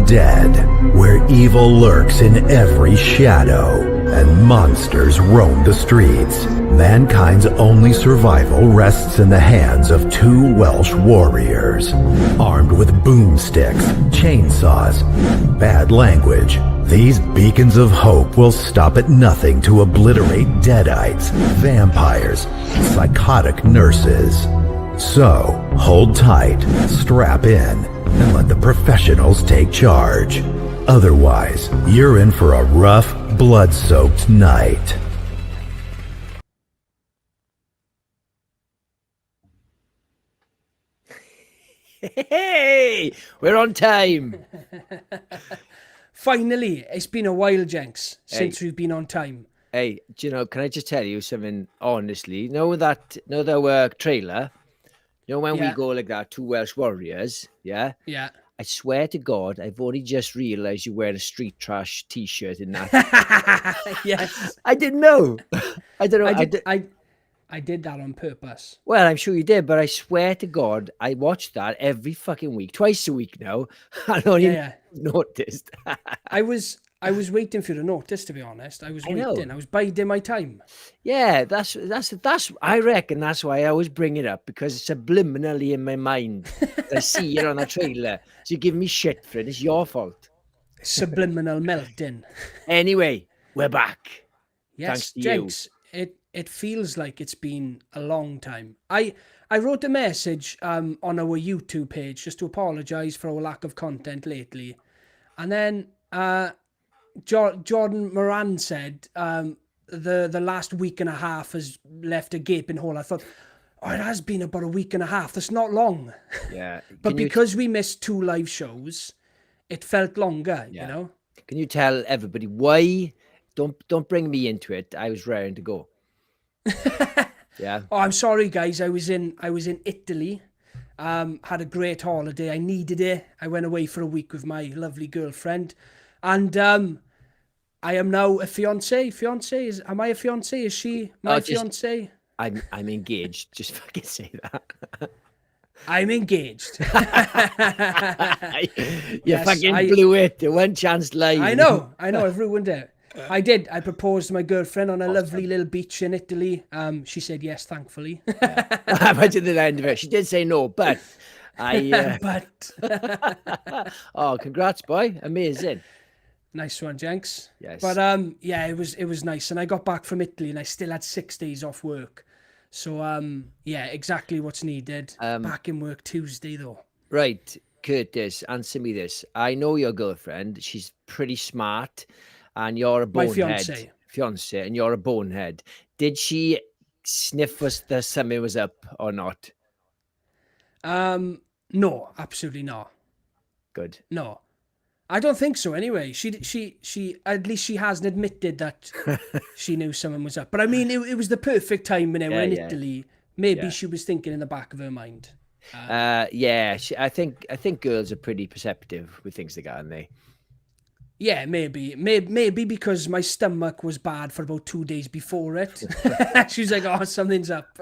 dead, where evil lurks in every shadow and monsters roam the streets, mankind's only survival rests in the hands of two Welsh warriors. Armed with boomsticks, chainsaws, bad language, these beacons of hope will stop at nothing to obliterate deadites, vampires, psychotic nurses. So, hold tight, strap in, and let the professionals take charge. Otherwise, you're in for a rough, blood-soaked night. Hey, we're on time. Finally, it's been a while, Jenks, since we've been on time. Hey, do you know, can I just tell you something honestly? Know that trailer? You know when we Yeah. go like that, two Welsh warriors, yeah? Yeah. I swear to God, I've only just realised you wear a street trash t-shirt in that. Yes. I didn't know. I don't know. I did that on purpose. Well, I'm sure you did, but I swear to God, I watch that every fucking week, twice a week now. I don't even noticed. I was waiting for you to notice, to be honest. I was waiting. know. I was biding my time. Yeah, that's. I reckon that's why I always bring it up, because it's subliminally in my mind. I see it on the trailer, so you give me shit for it. It's your fault. Subliminal melting. Anyway, we're back. Yes, Thanks to Jenks, it feels like it's been a long time. I wrote a message on our YouTube page just to apologise for our lack of content lately. And then Jordan Moran said the last week and a half has left a gaping hole. I thought, oh, it has been about a week and a half. That's not long. Yeah. But because we missed 2 live shows, it felt longer, you know? Can you tell everybody why? Don't bring me into it. I was raring to go. Yeah. Oh, I'm sorry, guys. I was in Italy. Had a great holiday. I needed it. I went away for a week with my lovely girlfriend, and I am now a fiance. Am I a fiance? Is she my fiance? I'm engaged. Just fucking say that. I'm engaged. You fucking blew it. The one chance live. I know. I've ruined it. I did. I proposed to my girlfriend on a lovely little beach in Italy. She said yes, thankfully. I went to the end of it. She did say no, but oh, congrats, boy! Amazing. Nice one, Jenks. Yes. But yeah, it was nice, and I got back from Italy, and I still had 6 days off work. So yeah, exactly what's needed. Back in work Tuesday though. Right, Curtis, answer me this. I know your girlfriend. She's pretty smart. And you're a bonehead. Fiance, and you're a bonehead. Did she sniff us the something was up or not? No, absolutely not. Good. No, I don't think so. Anyway, she at least she hasn't admitted that she knew someone was up. But I mean, it was the perfect time when we're in Italy. Maybe she was thinking in the back of her mind. Yeah, I think girls are pretty perceptive with things like that, aren't they? Yeah, maybe because my stomach was bad for about 2 days before it. She's like, "Oh, something's up."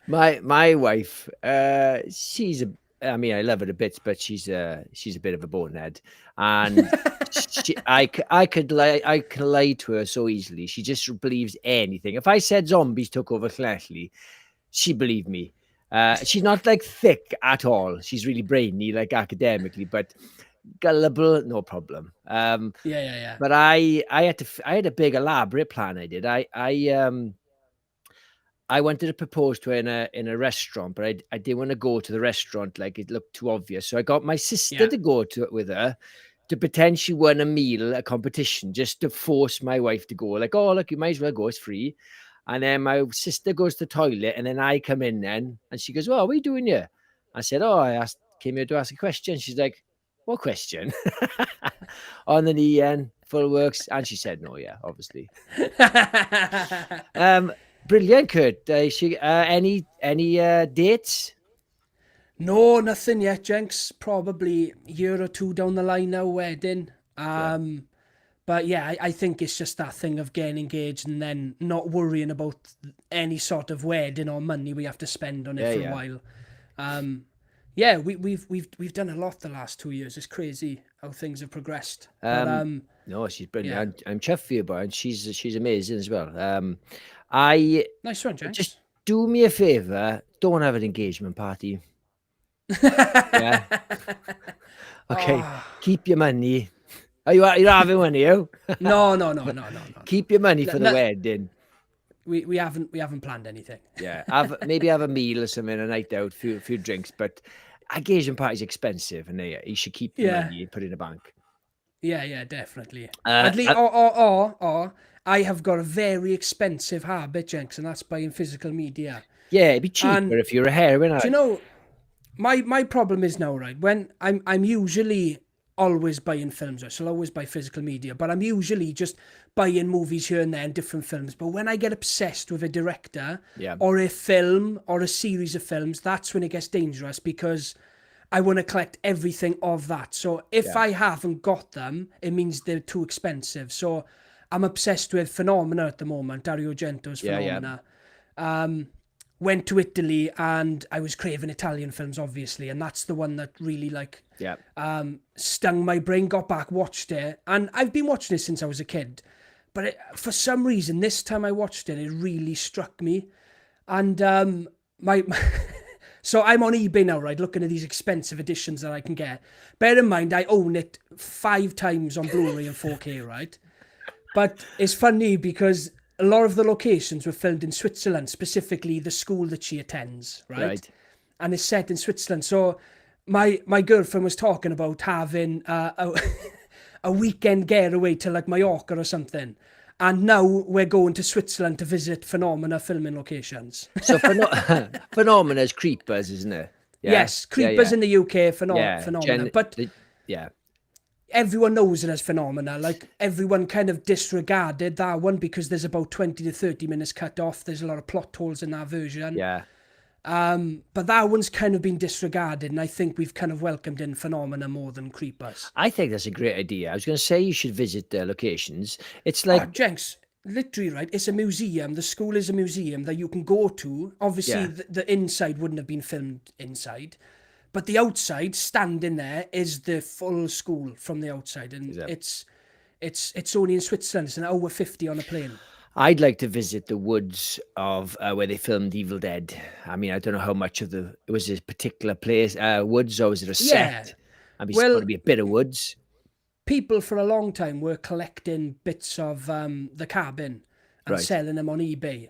My wife, I love her a bit, but she's a bit of a bonehead, and I could lie to her so easily. She just believes anything. If I said zombies took over Clethley, she believed me. She's not like thick at all. She's really brainy, like academically, but gullible, no problem. Yeah. But I had a big elaborate plan. I did. I wanted to propose to her in a restaurant, but I didn't want to go to the restaurant like it looked too obvious. So I got my sister to go to it with her to pretend she won a competition, just to force my wife to go. Like, oh look, you might as well go, it's free. And then my sister goes to the toilet, and then I come in then, and she goes, "Well, what are you doing here?" I said, "Oh, came here to ask a question." She's like, "What question?" On the end, full works, and she said no. Yeah, obviously. Brilliant, Kurt. Any dates? No, nothing yet, Jenks. Probably a year or two down the line now, wedding. But yeah, I think it's just that thing of getting engaged and then not worrying about any sort of wedding or money we have to spend on it for a while. Yeah, we've done a lot the last 2 years. It's crazy. things have progressed. But no, she's brilliant. yeah. I'm chuffed for you, Brian. She's amazing as well. I Nice one, Jenks. just do me a favor. Don't have an engagement party. Yeah. Okay. Keep your money. You're having one, are you? No. Keep your money for the wedding. We haven't planned anything. Yeah. Maybe have a meal or something, a night out, few drinks. But engagement party's expensive, and you should keep your money and put it in the bank. Yeah, definitely. At least, or I have got a very expensive habit, Jenks, and that's buying physical media. Yeah, it'd be cheaper if you're a heroin addict. Do you know, my problem is now, right? When I'm usually always buying films, so I'll always buy physical media, but I'm usually just buying movies here and there and different films. But when I get obsessed with a director or a film or a series of films, that's when it gets dangerous, because I want to collect everything of that. So if I haven't got them, it means they're too expensive. So I'm obsessed with Phenomena at the moment, Dario Argento's Phenomena. Went to Italy and I was craving Italian films, obviously, and that's the one that really stung my brain. Got back, watched it, and I've been watching it since I was a kid, but for some reason this time I watched it, it really struck me. And my so I'm on eBay now, right, looking at these expensive editions that I can get. Bear in mind, I own it 5 times on Blu-ray and 4K, right? But it's funny because a lot of the locations were filmed in Switzerland, specifically the school that she attends, right? And it's set in Switzerland. So my girlfriend was talking about having a weekend getaway to like Mallorca or something. And now we're going to Switzerland to visit Phenomena filming locations. So Phenomena's Creepers, isn't it? Yeah. Yes, Creepers in the UK, Phenomena. But everyone knows it as Phenomena. Like, everyone kind of disregarded that one because there's about 20 to 30 minutes cut off. There's a lot of plot holes in that version. Yeah. But that one's kind of been disregarded, and I think we've kind of welcomed in Phenomena more than Creepers. I think that's a great idea. I was going to say you should visit the locations. It's like... Jenks, literally, right? It's a museum. The school is a museum that you can go to. Obviously, the inside wouldn't have been filmed inside. But the outside, standing there, is the full school from the outside. And it's only in Switzerland. It's an hour 50 on a plane. I'd like to visit the woods of where they filmed Evil Dead. I mean, I don't know how much of it was a particular place, woods, or was it a set? I mean, it's got to be a bit of woods. People for a long time were collecting bits of the cabin and selling them on eBay.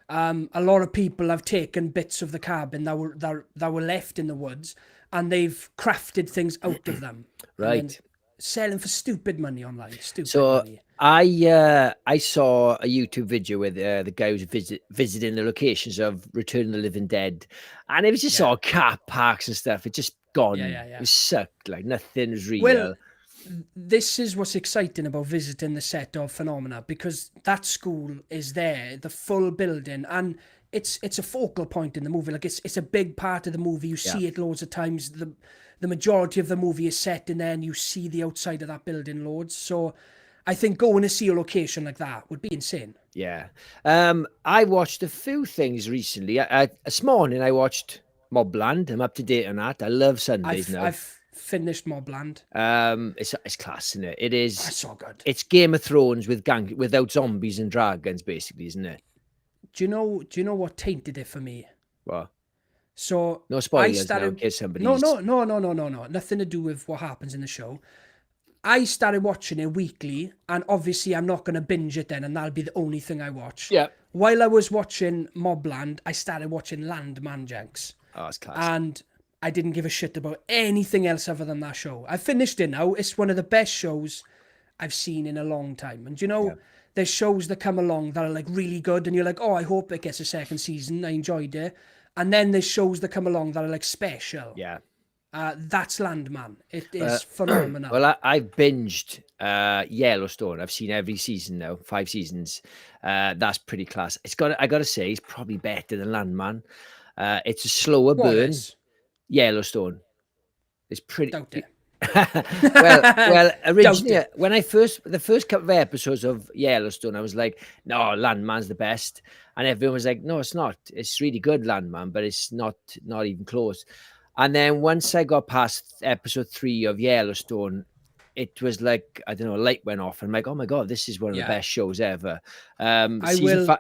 A lot of people have taken bits of the cabin that were left in the woods, and they've crafted things out of them. Right. Selling for stupid money online. Money. I saw a YouTube video where the guy was visiting the locations of Return of the Living Dead, and it was just all car parks and stuff. It just gone. It was sucked. Like, nothing was real. Well, this is what's exciting about visiting the set of Phenomena, because that school is there, the full building, and it's a focal point in the movie. Like, it's a big part of the movie. You see it loads of times. The majority of the movie is set in there, and you see the outside of that building loads. So I think going to see a location like that would be insane. Yeah. I watched a few things recently. This morning I watched Mobland. I'm up to date on that. I love Sundays now. I've finished Mobland. It's class, isn't it? It is. That's so good. It's Game of Thrones without zombies and dragons, basically, isn't it? Do you know what tainted it for me? What? So no spoilers now, in case somebody. No. Nothing to do with what happens in the show. I started watching it weekly, and obviously I'm not going to binge it then, and that'll be the only thing I watch. Yeah. While I was watching Mobland, I started watching Landman, Jenks. Oh, it's class. And I didn't give a shit about anything else other than that show. I finished it now. It's one of the best shows I've seen in a long time. And there's shows that come along that are like really good, and you're like, oh, I hope it gets a second season. I enjoyed it. And then there's shows that come along that are like special. Yeah. That's Landman. It is phenomenal. Well, I've binged Yellowstone. I've seen every season now, 5 seasons. That's pretty class. I got to say, it's probably better than Landman. It's a slower burn. Yellowstone. It's pretty. Doubt it. well, originally, when the first couple of episodes of Yellowstone, I was like, no, Landman's the best. And everyone was like, no, it's not. It's really good, Landman, but it's not even close. And then once I got past episode 3 of Yellowstone, it was like, I don't know, a light went off and I'm like, oh my God, this is one of the best shows ever.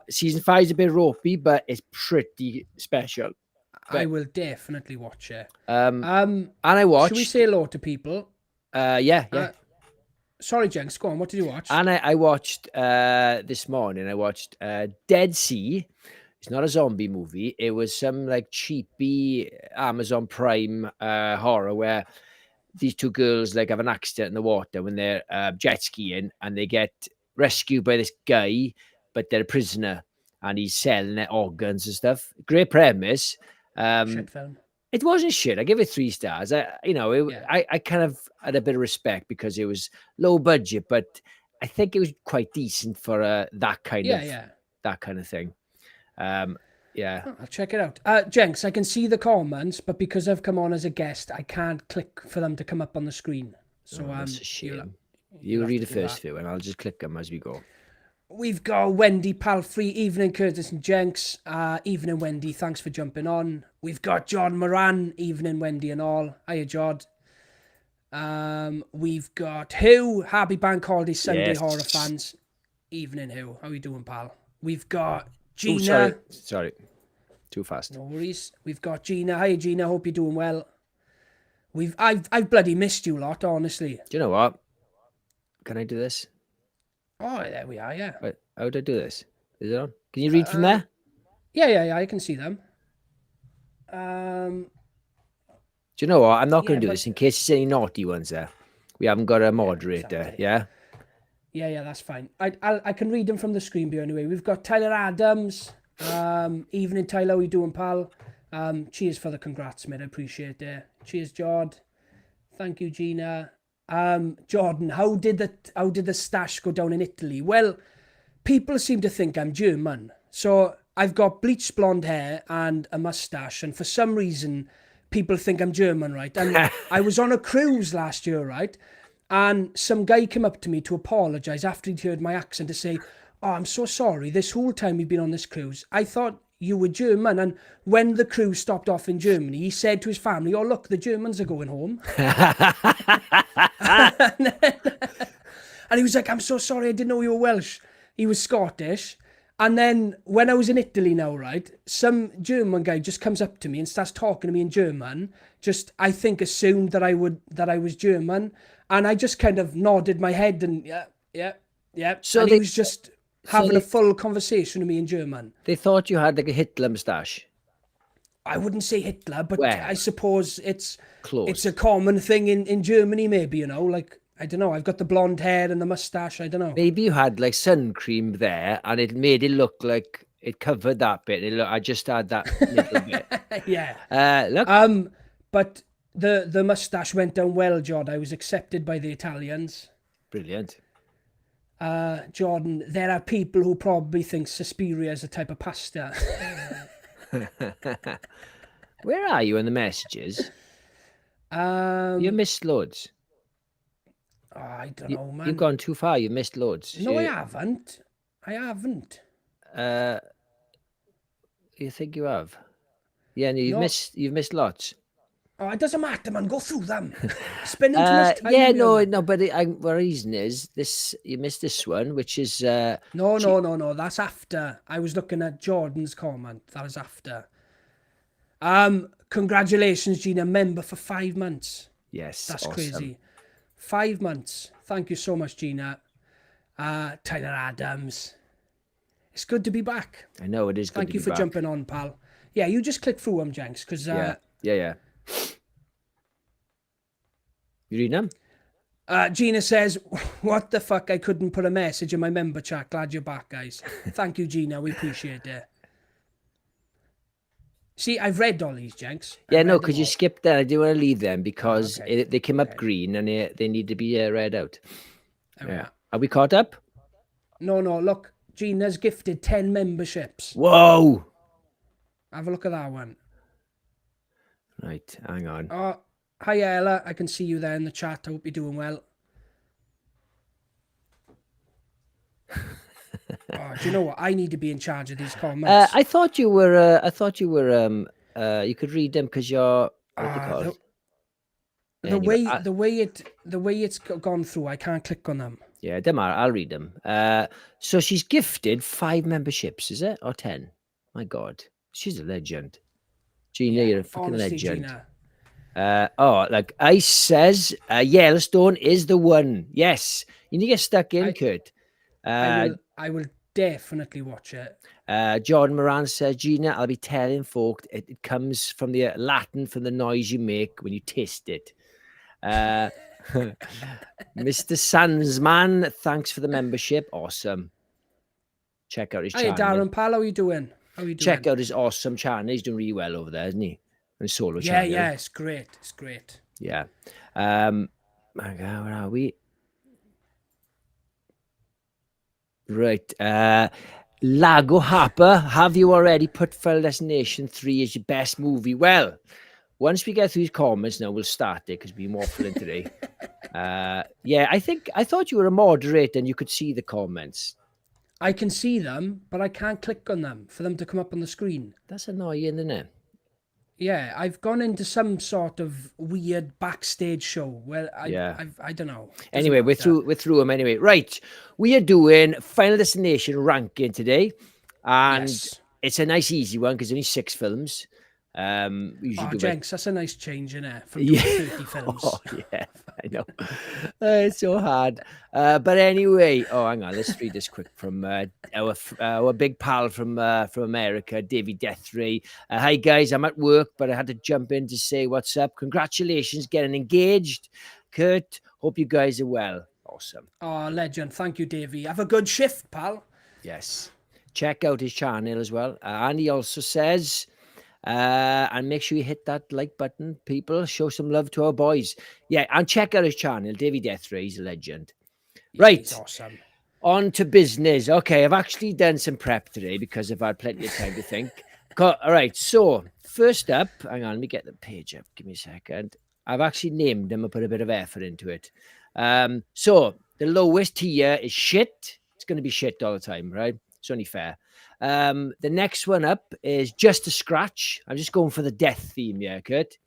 Season 5 is a bit ropey, but it's pretty special. I will definitely watch it. And I watched. Should we say hello to people? Yeah. Sorry, Jenks, go on. What did you watch? And I watched this morning. I watched Dead Sea. It's not a zombie movie. It was some like cheapy Amazon Prime horror where these two girls like have an accident in the water when they're jet skiing, and they get rescued by this guy, but they're a prisoner and he's selling their organs and stuff. Great premise. Shit film. It wasn't shit. I give it 3 stars. I kind of had a bit of respect because it was low budget, but I think it was quite decent for that kind of thing. Yeah. I'll check it out. Jenks, I can see the comments, but because I've come on as a guest, I can't click for them to come up on the screen. So that's a shame. You read the first few and I'll just click them as we go. We've got Wendy Palfrey, evening Curtis and Jenks. Evening Wendy, thanks for jumping on. We've got John Moran, evening Wendy and all. Hiya, Jod. We've got Hugh, happy bank holiday Sunday, horror fans. Evening Hugh, how are you doing, pal? We've got Gina. Sorry, too fast. No worries. We've got Gina. Hiya, Gina, hope you're doing well. I've bloody missed you a lot, honestly. Do you know what? Can I do this? Oh, there we are, yeah. Wait, how do I do this? Is it on? Can you read from there? Yeah, I can see them. Do you know what? I'm not going to do this in case there's any naughty ones there. We haven't got a moderator, exactly. yeah? Yeah, that's fine. I can read them from the screen view anyway. We've got Tyler Adams. Evening, Tyler, how you doing, pal? Cheers for the congrats, mate. I appreciate it. Cheers, Jord. Thank you, Gina. Jordan, how did the stash go down in Italy? Well, people seem to think I'm German. So I've got bleached blonde hair and a mustache, and for some reason, people think I'm German, right? And I was on a cruise last year, right? And some guy came up to me to apologise after he'd heard my accent to say, oh, I'm so sorry. This whole time we've been on this cruise, I thought you were German. And when the cruise stopped off in Germany, he said to his family, oh, look, the Germans are going home. And he was like, I'm so sorry, I didn't know you were Welsh. He was Scottish. And then when I was in Italy now, right, some German guy just comes up to me and starts talking to me in German. Just, I think, assumed that I was German. And I just kind of nodded my head and yeah. So and he was just having a full conversation with me in German. They thought you had like a Hitler moustache. I wouldn't say Hitler, but I suppose it's close. It's a common thing in Germany, maybe, you know, like, I don't know. I've got the blonde hair and the mustache. I don't know. Maybe you had like sun cream there and it made it look like it covered that bit. I just had that little bit. Yeah. Look. But the mustache went down well, Jod. I was accepted by the Italians. Brilliant. Jordan, there are people who probably think Suspiria is a type of pasta. Where are you in the messages? You missed loads. Oh, I don't know, man. You've gone too far. You missed loads. No, I haven't. You think you have? Yeah, no, you've missed lots. Oh, it doesn't matter, man. Go through them. Spending too much time. Yeah, no. But the reason is this: you missed this one, which is No. That's after. I was looking at Jordan's comment. That was after. Congratulations, Gina, member for 5 months. Yes, that's awesome. Crazy. 5 months. Thank you so much, Gina. Tyler Adams. It's good to be back. I know it is good. Thank you for jumping on, pal. Yeah, you just click through them, Jenks, because yeah. You read them? Gina says, what the fuck? I couldn't put a message in my member chat. Glad you're back, guys. Thank you, Gina. We appreciate it. See, I've read all these, Jenks. Yeah, no, because you skipped that. I do want to leave them because they came up green and they need to be read out. Yeah. Are we caught up? No. Look, Gina's gifted 10 memberships. Whoa! Have a look at that one. Right, hang on. Oh, hi, Ella. I can see you there in the chat. I hope you're doing well. Oh, do you know what? I need to be in charge of these comments. I thought you were. You could read them because you're. What do you call it? Anyway, the way it's gone through, I can't click on them. yeah, them are. I'll read them. So she's gifted 5 memberships, is it? Or 10? My God. She's a legend. Gina, Yeah, you're a fucking honestly, legend. Gina. Like Ice says, Yellowstone is the one. Yes. You need to get stuck in, Kurt. I will definitely watch it. Jordan Moran says, Gina, I'll be telling folk it comes from the Latin from the noise you make when you taste it. Mr. Sansman, thanks for the membership. Awesome. Check out his Hey, channel. Darren, pal, how you doing? How you doing? Check out his awesome channel. He's doing really well over there, isn't he? On his solo channel. Yeah, it's great. It's great. Yeah. Okay, where are we? Right. Lago Harper, have you already put Final Destination 3 as your best movie? Well, once we get through these comments, now we'll start it because we're waffling today. Yeah, I thought you were a moderator and you could see the comments. I can see them, but I can't click on them for them to come up on the screen. That's annoying, isn't it? Yeah, I've gone into some sort of weird backstage show. Well, I don't know. Anyway, we're through them anyway. Right, we are doing Final Destination ranking today, and it's a nice easy one because only 6 films. Jenks, that's a nice change, isn't it? From doing 30 films. Oh, yeah, I know. It's so hard. But anyway, hang on, let's read this quick from our big pal from America, Davey Deathray. Hi guys, I'm at work, but I had to jump in to say what's up. Congratulations, getting engaged. Kurt, hope you guys are well. Awesome. Oh, legend. Thank you, Davey. Have a good shift, pal. Yes. Check out his channel as well. And he also says... and make sure you hit that like button, people. Show some love to our boys. Yeah, and check out his channel, Davey Deathray. He's a legend. Yeah, right. He's awesome. On to business. Okay, I've actually done some prep today because I've had plenty of time to think. All right, so first up, hang on, let me get the page up. Give me a second. I've actually named them. I put a bit of effort into it. So the lowest tier is shit. It's going to be shit all the time, right? It's only fair. The next one up is Just a Scratch. I'm just going for the death theme here, Kurt.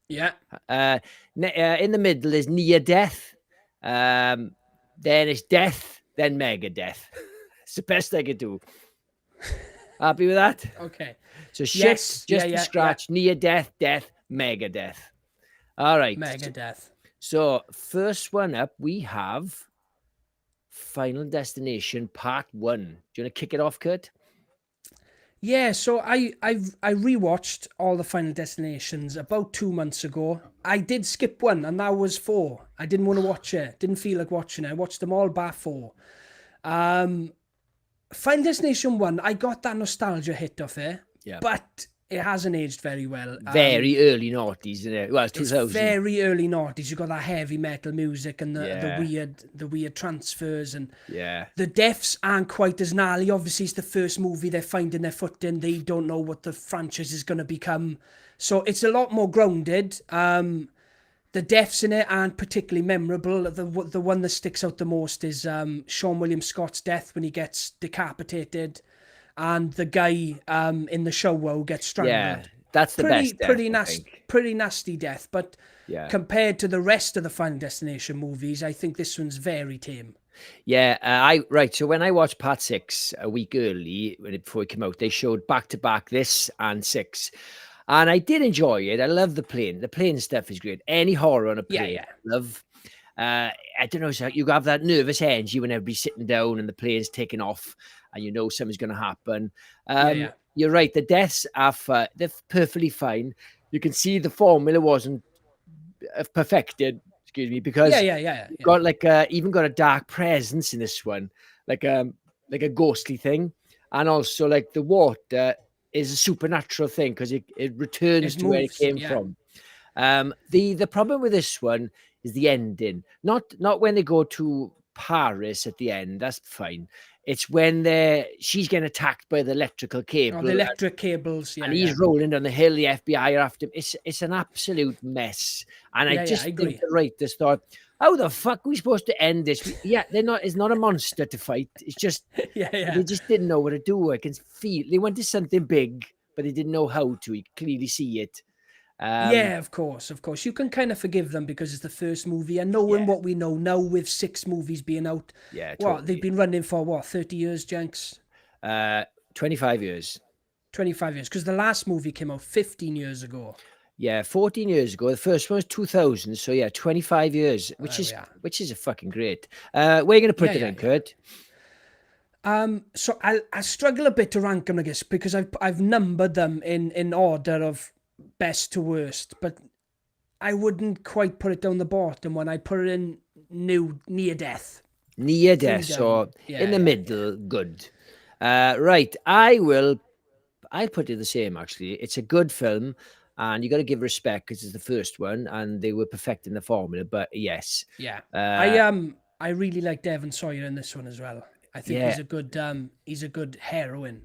Yeah. In the middle is Near Death. Then it's Death, then Mega Death. It's the best I could do. Happy with that? Okay. So shit, Just a Scratch, Near Death, Death, Mega Death. All right. Mega Death. So first one up, we have Final Destination Part 1. Do you want to kick it off, Kurt? Yeah, so I rewatched all the Final Destinations about 2 months ago. I did skip one, and that was 4. I didn't want to watch it. Didn't feel like watching it. I watched them all bar 4. Final Destination 1, I got that nostalgia hit off it. Yeah. But it hasn't aged very well. Very early noughties, isn't it? Well, it's 2000. It's very early noughties. You've got that heavy metal music and the weird transfers, and the deaths aren't quite as gnarly. Obviously, it's the first movie they're finding their foot in. They don't know what the franchise is going to become. So it's a lot more grounded. The deaths in it aren't particularly memorable. The one that sticks out the most is Sean William Scott's death when he gets decapitated. And the guy in the show who gets strangled. Yeah, that's the best death, pretty nasty death. But compared to the rest of the Final Destination movies, I think this one's very tame. Yeah, so when I watched Part 6 a week early, before it came out, they showed back-to-back this and 6. And I did enjoy it. I love the plane. The plane stuff is great. Any horror on a plane, love. I don't know, so you have that nervous energy when everybody's sitting down and the plane's taking off and you know something's going to happen. You're right. The deaths are they're perfectly fine. You can see the formula wasn't perfected, excuse me, because got like even got a dark presence in this one, like a ghostly thing, and also like the water is a supernatural thing because it returns to where it came from. The problem with this one is the ending. Not when they go to Paris at the end. That's fine. It's when she's getting attacked by the electrical cable. Oh, the electric cables. And he's rolling down the hill. The FBI are after him. It's an absolute mess. And I think the writers thought, how the fuck are we supposed to end this? It's not a monster to fight. It's just they just didn't know what to do. I can feel they wanted something big, but they didn't know how to. You can clearly see it. Yeah, of course. You can kind of forgive them because it's the first movie, and knowing what we know now with 6 movies being out, Yeah, what, they've totally. been running for, what, 30 years, Jenks? 25 years. 25 years, because the last movie came out 15 years ago. Yeah, 14 years ago. The first one was 2000. So yeah, 25 years, There we are. which is a fucking great. Where are you going to put it in, Yeah. Kurt? So I struggle a bit to rank them, I guess, because I've numbered them in order of best to worst, but I wouldn't quite put it down the bottom one. I'd put it in near death. Near 3 death, so down. Yeah, in the yeah, middle, good. Right, I'll put it the same, actually. It's a good film, and you got to give respect because it's the first one, and they were perfecting the formula, but yes. yeah. Uh, I really like Devon Sawyer in this one as well. I think Yeah. he's a good heroine.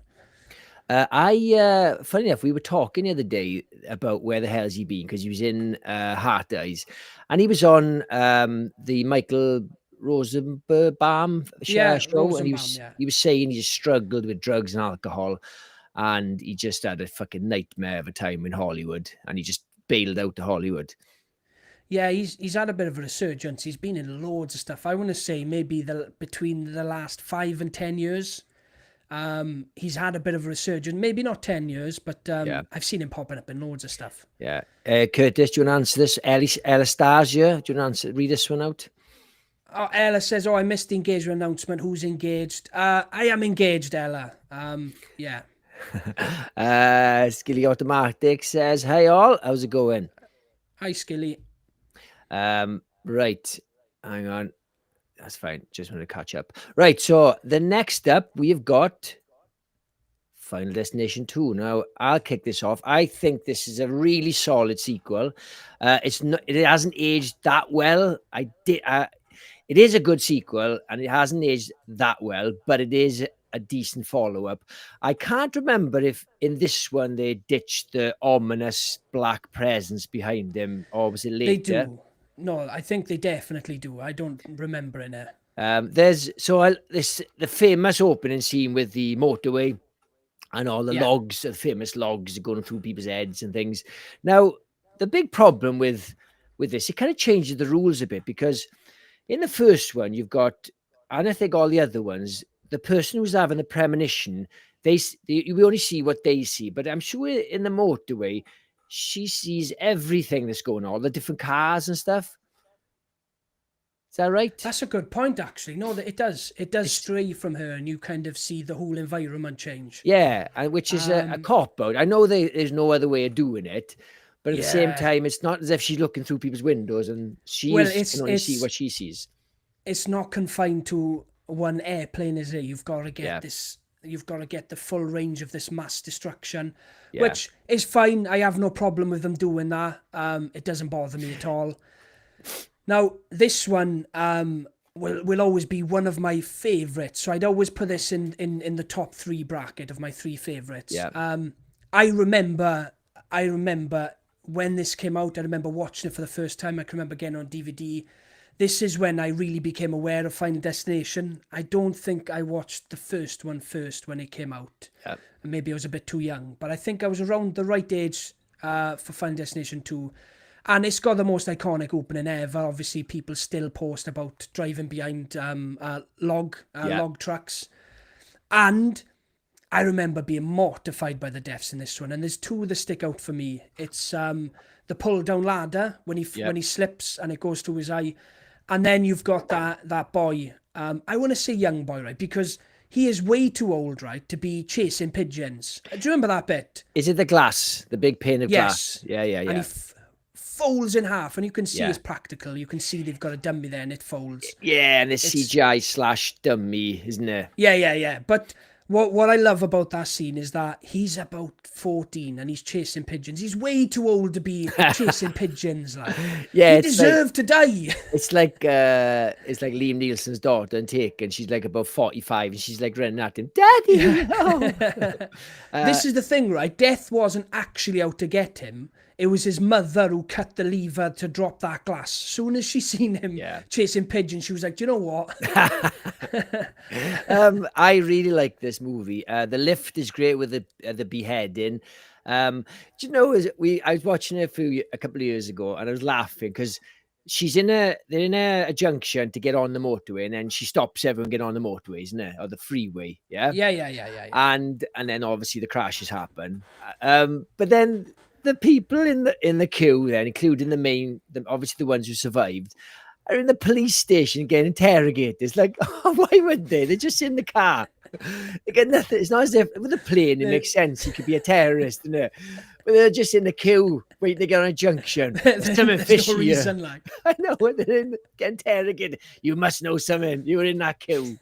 Funny enough, we were talking the other day about where the hell's he been, because he was in Heart Eyes, and he was on the Michael Rosenbaum Yeah, show, and Rosenbaum, yeah. he was saying he just struggled with drugs and alcohol, and he just had a fucking nightmare of a time in Hollywood, and he just bailed out to Hollywood. Yeah, he's had a bit of a resurgence. He's been in loads of stuff. I want to say maybe between the last 5 and 10 years, he's had a bit of a resurgence. Maybe not 10 years, but Yeah. I've seen him popping up in loads of stuff. Yeah. Curtis, do you want to answer this? Elastasia, do you want to read this one out? Oh, Ella says, "Oh, I missed the engagement announcement. Who's engaged? I am engaged, Ella. Yeah. Skilly Automatic says, "Hey all, how's it going?" Hi, Skilly. Right, hang on, that's fine. Just want to catch up. Right, so the next up we've got Final Destination 2. Now I'll kick this off. I think this is a really solid sequel. It hasn't aged that well. It is a good sequel, and it hasn't aged that well, but it is a decent follow-up. I can't remember if in this one they ditched the ominous black presence behind him, or was it later? They do. No, I think they definitely do. I don't remember in it. There's the famous opening scene with the motorway and all the logs, the famous logs going through people's heads and things. Now, the big problem with this, it kind of changes the rules a bit, because in the first one, you've got, and I think all the other ones, the person who's having the premonition, we only see what they see. But I'm sure in the motorway, she sees everything that's going on, all the different cars and stuff. Is that right? That's a good point, actually. No, that it does. It does stray from her, and you kind of see the whole environment change. Yeah, and which is a cop out. I know there's no other way of doing it, but at the same time, it's not as if she's looking through people's windows and she can only see what she sees. It's not confined to one airplane, is it? You've got to get this. You've got to get the full range of this mass destruction, which is fine. I have no problem with them doing that. It doesn't bother me at all. Now, this one will always be one of my favourites. So I'd always put this in the top 3 bracket of my 3 favourites. Yeah. I remember when this came out. I remember watching it for the first time. I can remember getting on DVD. This is when I really became aware of Final Destination. I don't think I watched the first one first when it came out. Yeah. Maybe I was a bit too young, but I think I was around the right age for Final Destination 2. And it's got the most iconic opening ever. Obviously, people still post about driving behind log trucks. And I remember being mortified by the deaths in this one. And there's 2 that stick out for me. It's the pull down ladder when he slips and it goes to his eye. And then you've got that boy. I want to say young boy, right? Because he is way too old, right, to be chasing pigeons. Do you remember that bit? Is it the glass? The big pane of glass? Yeah. And he folds in half, and you can see it's practical. You can see they've got a dummy there and it folds. Yeah, and it's CGI / dummy, isn't it? Yeah. But what I love about that scene is that he's about 14 and he's chasing pigeons. He's way too old to be chasing pigeons. Like, he deserved to die. It's like Liam Neeson's daughter in Taken. She's like about 45 and she's like running at him, "Daddy!" No. This is the thing, right? Death wasn't actually out to get him. It was his mother who cut the lever to drop that glass. Soon as she seen him chasing pigeons, she was like, "Do you know what?" I really like this movie. The lift is great with the beheading. Do you know? I was watching it a couple of years ago, and I was laughing because they're in a junction to get on the motorway, and then she stops everyone getting on the motorway, isn't it, or the freeway? Yeah. Yeah. And then obviously the crashes happen. But then the people in the queue, then including obviously the ones who survived, are in the police station getting interrogated. It's like, oh, why would they? They're just in the car. They get nothing. It's not as if with a plane it makes sense. You could be a terrorist, isn't it? But they're just in the queue waiting to get on a junction. Something fishy. No reason, like. I know. They're getting interrogated. You must know something. You were in that queue.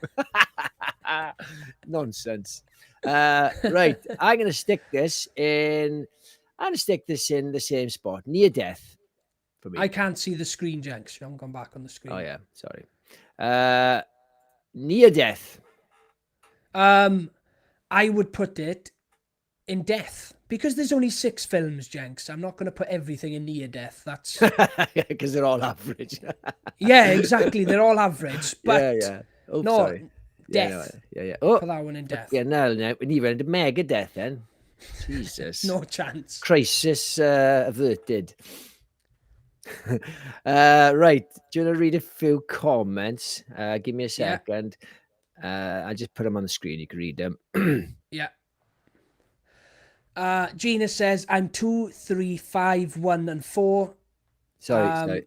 Nonsense. Right. I'm going to stick this in. I'm going to stick this in the same spot. Near death. For me. I can't see the screen, Jenks. You haven't gone back on the screen. Oh, yeah. Sorry. Near death. I would put it in death because there's only 6 films, Jenks. I'm not going to put everything in near death. That's because they're all average. Yeah, exactly. They're all average. But yeah. Oh, no, sorry. Death. Yeah. Oh, put that one in death. Yeah, no. We need a mega death then. Jesus. No chance. Crisis averted. Right. Do you want to read a few comments? Give me a second. I'll just put them on the screen. You can read them. Yeah. Gina says, I'm 2, 3, 5, 1, and 4. Sorry.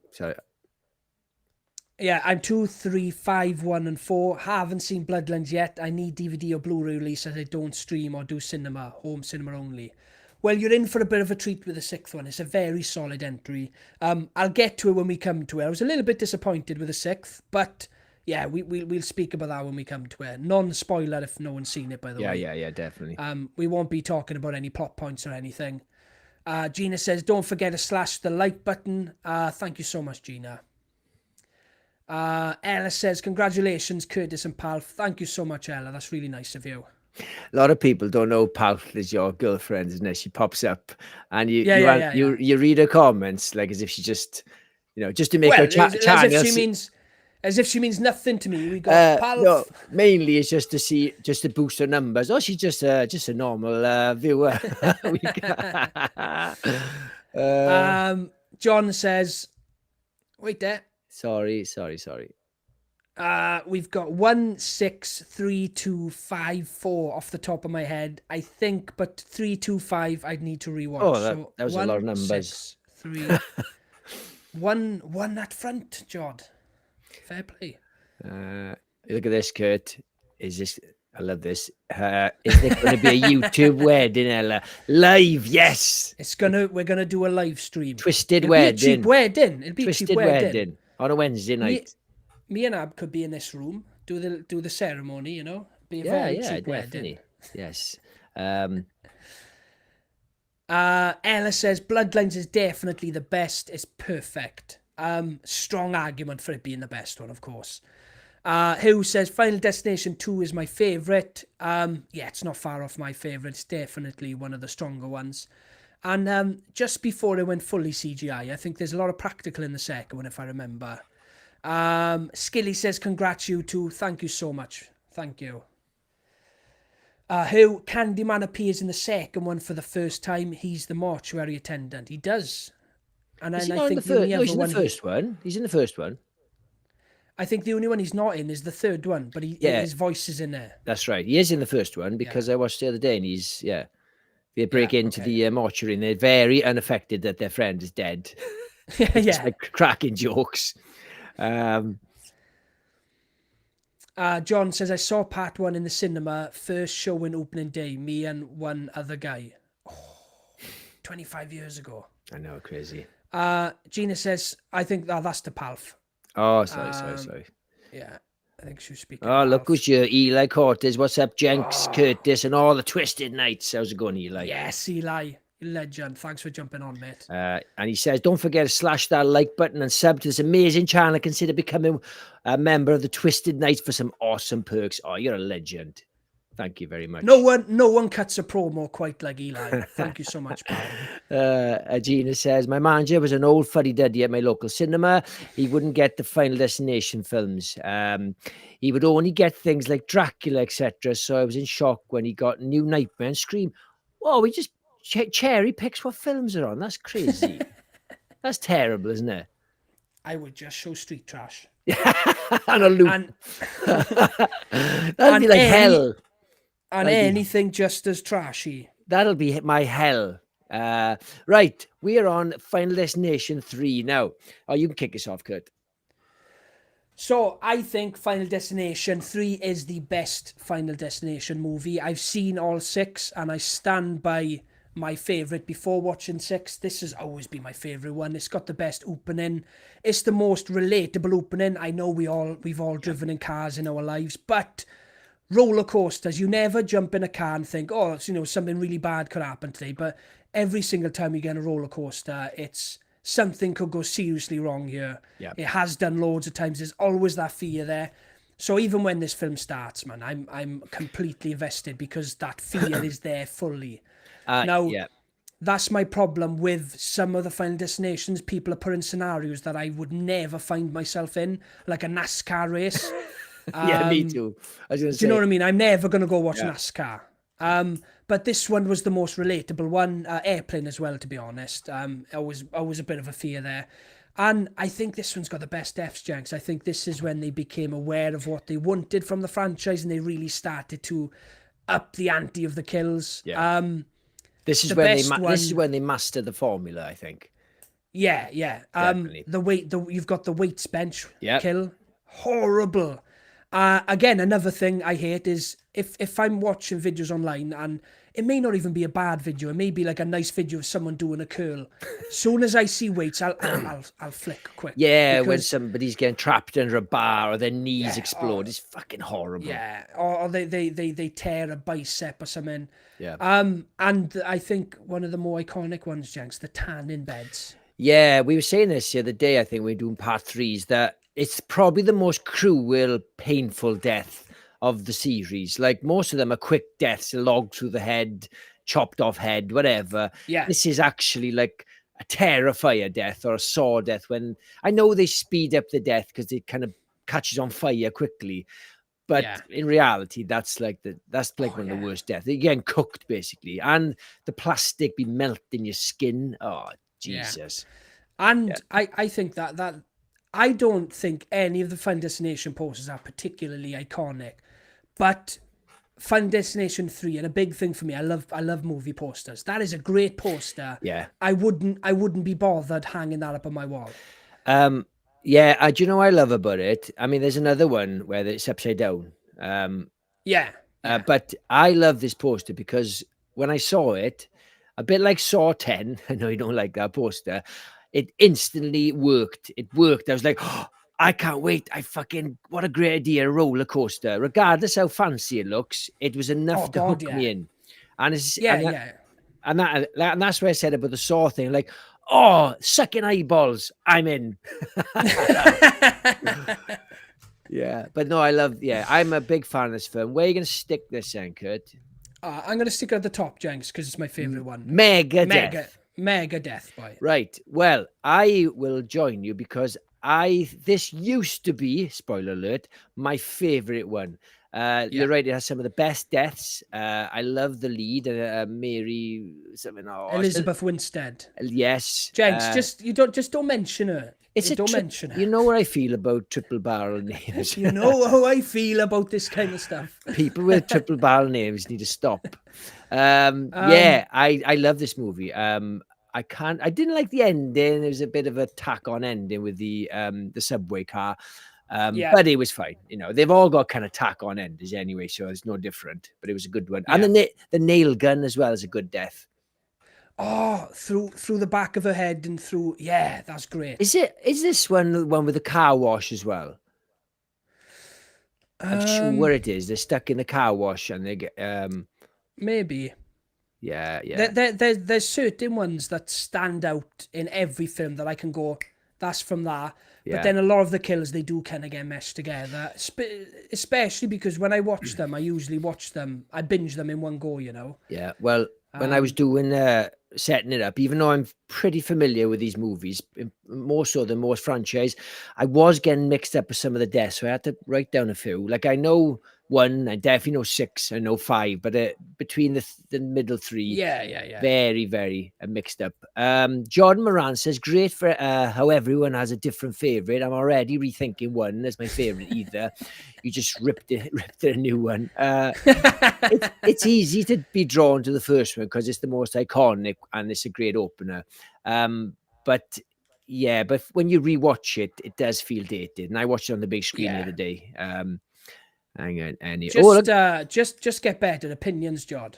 Yeah, I'm 2, 3, 5, 1, and 4. Haven't seen Bloodlines yet. I need DVD or Blu-ray release as I don't stream or do cinema, home cinema only. Well, you're in for a bit of a treat with the 6th one. It's a very solid entry. I'll get to it when we come to it. I was a little bit disappointed with the 6th, but yeah, we'll speak about that when we come to it. Non-spoiler if no one's seen it, by the way. Yeah, definitely. We won't be talking about any plot points or anything. Gina says, don't forget to slash the like button. Thank you so much, Gina. Ella says, congratulations, Curtis and Palf. Thank you so much, Ella. That's really nice of you. A lot of people don't know Palf is your girlfriend, isn't it? She pops up and you read her comments like as if she just, just to make her channel. As if she means nothing to me. We got Palf. No, mainly it's just to boost her numbers. Oh, she's just a normal viewer. John says, wait there. Sorry. We've got 1, 6, 3, 2, 5, 4 off the top of my head, I think, but 3, 2, 5 I'd need to rewatch. Oh, that was 1, a lot of numbers. 6, 3, 1 at front, Jod. Fair play. Look at this, Kurt. I love this. Is there going to be a YouTube wedding, Ella? Live, yes. We're gonna do a live stream. Twisted wedding. Be a cheap wedding. It'll be Twisted a cheap wedding on a Wednesday night. Me and Ab could be in this room, do the ceremony, Be a very cheap definitely. Wedding. Yes. Ella says Bloodlines is definitely the best. It's perfect. Strong argument for it being the best one, of course. Who says Final Destination 2 is my favourite. It's not far off my favourite. It's definitely one of the stronger ones. And just before it went fully CGI, I think there's a lot of practical in the second one, if I remember. Skilly says, congrats you two. Thank you so much. Thank you. Who Candyman appears in the second one for the first time. He's the mortuary attendant. He does. And then I think he's in the first one. He's in the first one. I think the only one he's not in is the third one, but his voice is in there. That's right. He is in the first one because I watched the other day, and they break into the mortuary and they're very unaffected that their friend is dead. Just like cracking jokes. John says, I saw part 1 in the cinema, first showing opening day, me and one other guy. 25 years ago. I know, crazy. Gina says, I think that's the Palf. Oh, sorry. Yeah, I think she was speaking. Oh, look who's your Eli Cortez. What's up, Jenks, Curtis, and all the Twisted Nights? How's it going, Eli? Yes, Eli. Legend. Thanks for jumping on, mate. And he says, don't forget to slash that like button and sub to this amazing channel and consider becoming a member of the Twisted Nights for some awesome perks. Oh, you're a legend. Thank you very much. No one cuts a promo quite like Eli. Thank you so much, pal. Gina says, my manager was an old fuddy-duddy at my local cinema. He wouldn't get the Final Destination films. He would only get things like Dracula, etc. So I was in shock when he got New Nightmare and Scream. Oh, we just cherry picks what films are on. That's crazy. That's terrible, isn't it? I would just show street trash. On a loop. And That'd be like hell. And anything just as trashy. That'll be my hell. Right, we are on Final Destination 3 now. Oh, you can kick us off, Kurt. So I think Final Destination 3 is the best Final Destination movie. I've seen all 6 and I stand by my favourite before watching 6. This has always been my favourite one. It's got the best opening. It's the most relatable opening. I know we've all driven in cars in our lives, but roller coasters, you never jump in a car and think, oh, something really bad could happen today. But every single time you get on a roller coaster, it's something could go seriously wrong here. Yeah. It has done loads of times. There's always that fear there. So even when this film starts, man, I'm completely invested because that fear is there fully. That's my problem with some of the Final Destinations. People are putting scenarios that I would never find myself in, like a NASCAR race. Yeah, me too. Do you know what I mean? I'm never going to go watch NASCAR. But this one was the most relatable one. Airplane as well, to be honest. Always a bit of a fear there. And I think this one's got the best deaths, Jenks. I think this is when they became aware of what they wanted from the franchise and they really started to up the ante of the kills. Yeah. This is when they master the formula, I think. Yeah. You've got the weights bench kill. Horrible. Again, another thing I hate is if I'm watching videos online and it may not even be a bad video, it may be like a nice video of someone doing a curl. Soon as I see weights, I'll flick quick. Yeah, when somebody's getting trapped under a bar or their knees explode, it's fucking horrible. Yeah, or they tear a bicep or something. Yeah. And I think one of the more iconic ones, Jenks, the tanning beds. Yeah, we were saying this the other day, I think we were doing part 3s, that it's probably the most cruel, painful death of the series. Like most of them are quick deaths, a log through the head, chopped off head, whatever. Yeah. This is actually like a terrifier death or a saw death. When I know they speed up the death because it kind of catches on fire quickly. But in reality, that's like one of the worst deaths. They're getting cooked basically. And the plastic be melting your skin. Oh, Jesus. Yeah. And I think that I don't think any of the Final Destination posters are particularly iconic, but Final Destination 3, and a big thing for me, I love movie posters. That is a great poster. Yeah. I wouldn't be bothered hanging that up on my wall. Do you know what I love about it? I mean, there's another one where it's upside down. But I love this poster because when I saw it, a bit like Saw 10, I know you don't like that poster, it instantly worked. It worked. I was like, oh, I can't wait. What a great idea, a roller coaster. Regardless how fancy it looks, it was enough to hook me in. And it's and that's what I said about the Saw thing. Like, oh, sucking eyeballs, I'm in. Yeah, but no, I'm a big fan of this film. Where are you going to stick this in, Kurt? I'm going to stick it at the top, Jenks, because it's my favourite one. Mega death, boy. Right. Well, I will join you because this used to be, spoiler alert, my favourite one. You're right, it has some of the best deaths. I love the lead, Mary something. Elizabeth Winstead. Yes. Jenks, don't mention her. Don't mention her. You know what I feel about triple barrel names. You know how I feel about this kind of stuff. People with triple barrel names need to stop. I love this movie. I didn't like the ending. There was a bit of a tack on ending with the subway car. But it was fine. They've all got kind of tack on endings anyway, so it's no different. But it was a good one. And the nail gun as well is a good death. Oh, through the back of her head and through. Yeah, that's great. Is this one the one with the car wash as well? I'm sure it is. They're stuck in the car wash and they get maybe. Yeah. There's certain ones that stand out in every film that I can go, that's from that. But then a lot of the kills, they do kind of get meshed together, especially because when I watch them, I binge them in one go, Yeah, well, when I was doing setting it up, even though I'm pretty familiar with these movies, more so than most franchise, I was getting mixed up with some of the deaths, so I had to write down a few. Like, I know 1, I definitely know 6, I know 5, but between the middle 3, Yeah. very, very mixed up. Jordan Moran says, great for how everyone has a different favourite. I'm already rethinking 1 as my favourite either. You just ripped it a new one. It's easy to be drawn to the first one because it's the most iconic and it's a great opener. But yeah, but when you rewatch it, it does feel dated. And I watched it on the big screen the other day. Hang on, Annie. Just get better opinions, Jod.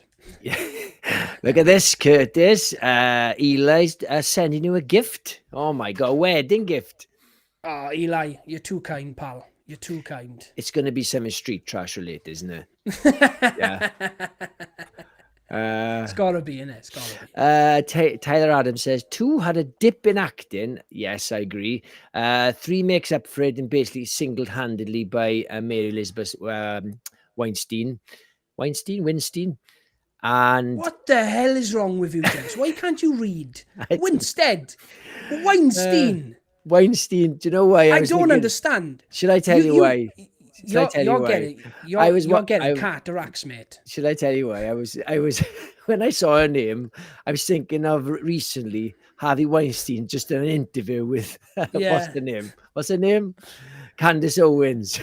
Look at this, Curtis. Eli's sending you a gift. Oh my God, a wedding gift. Oh, Eli, you're too kind, pal. You're too kind. It's going to be something street trash related, isn't it? Yeah. It's gotta be, innit? It's gotta be. Tyler Adams says 2 had a dip in acting. Yes, I agree. 3 makes up for it, and basically single-handedly by Mary Elizabeth Weinstein. And What the hell is wrong with you, gents? Why can't you read? Winstead, Weinstein. Weinstein. Do you know why? I don't understand. Should I tell you why? You're getting cataracts, mate. Should I tell you why? I was when I saw her name, I was thinking of recently Harvey Weinstein just done an interview with what's her name? Candace Owens.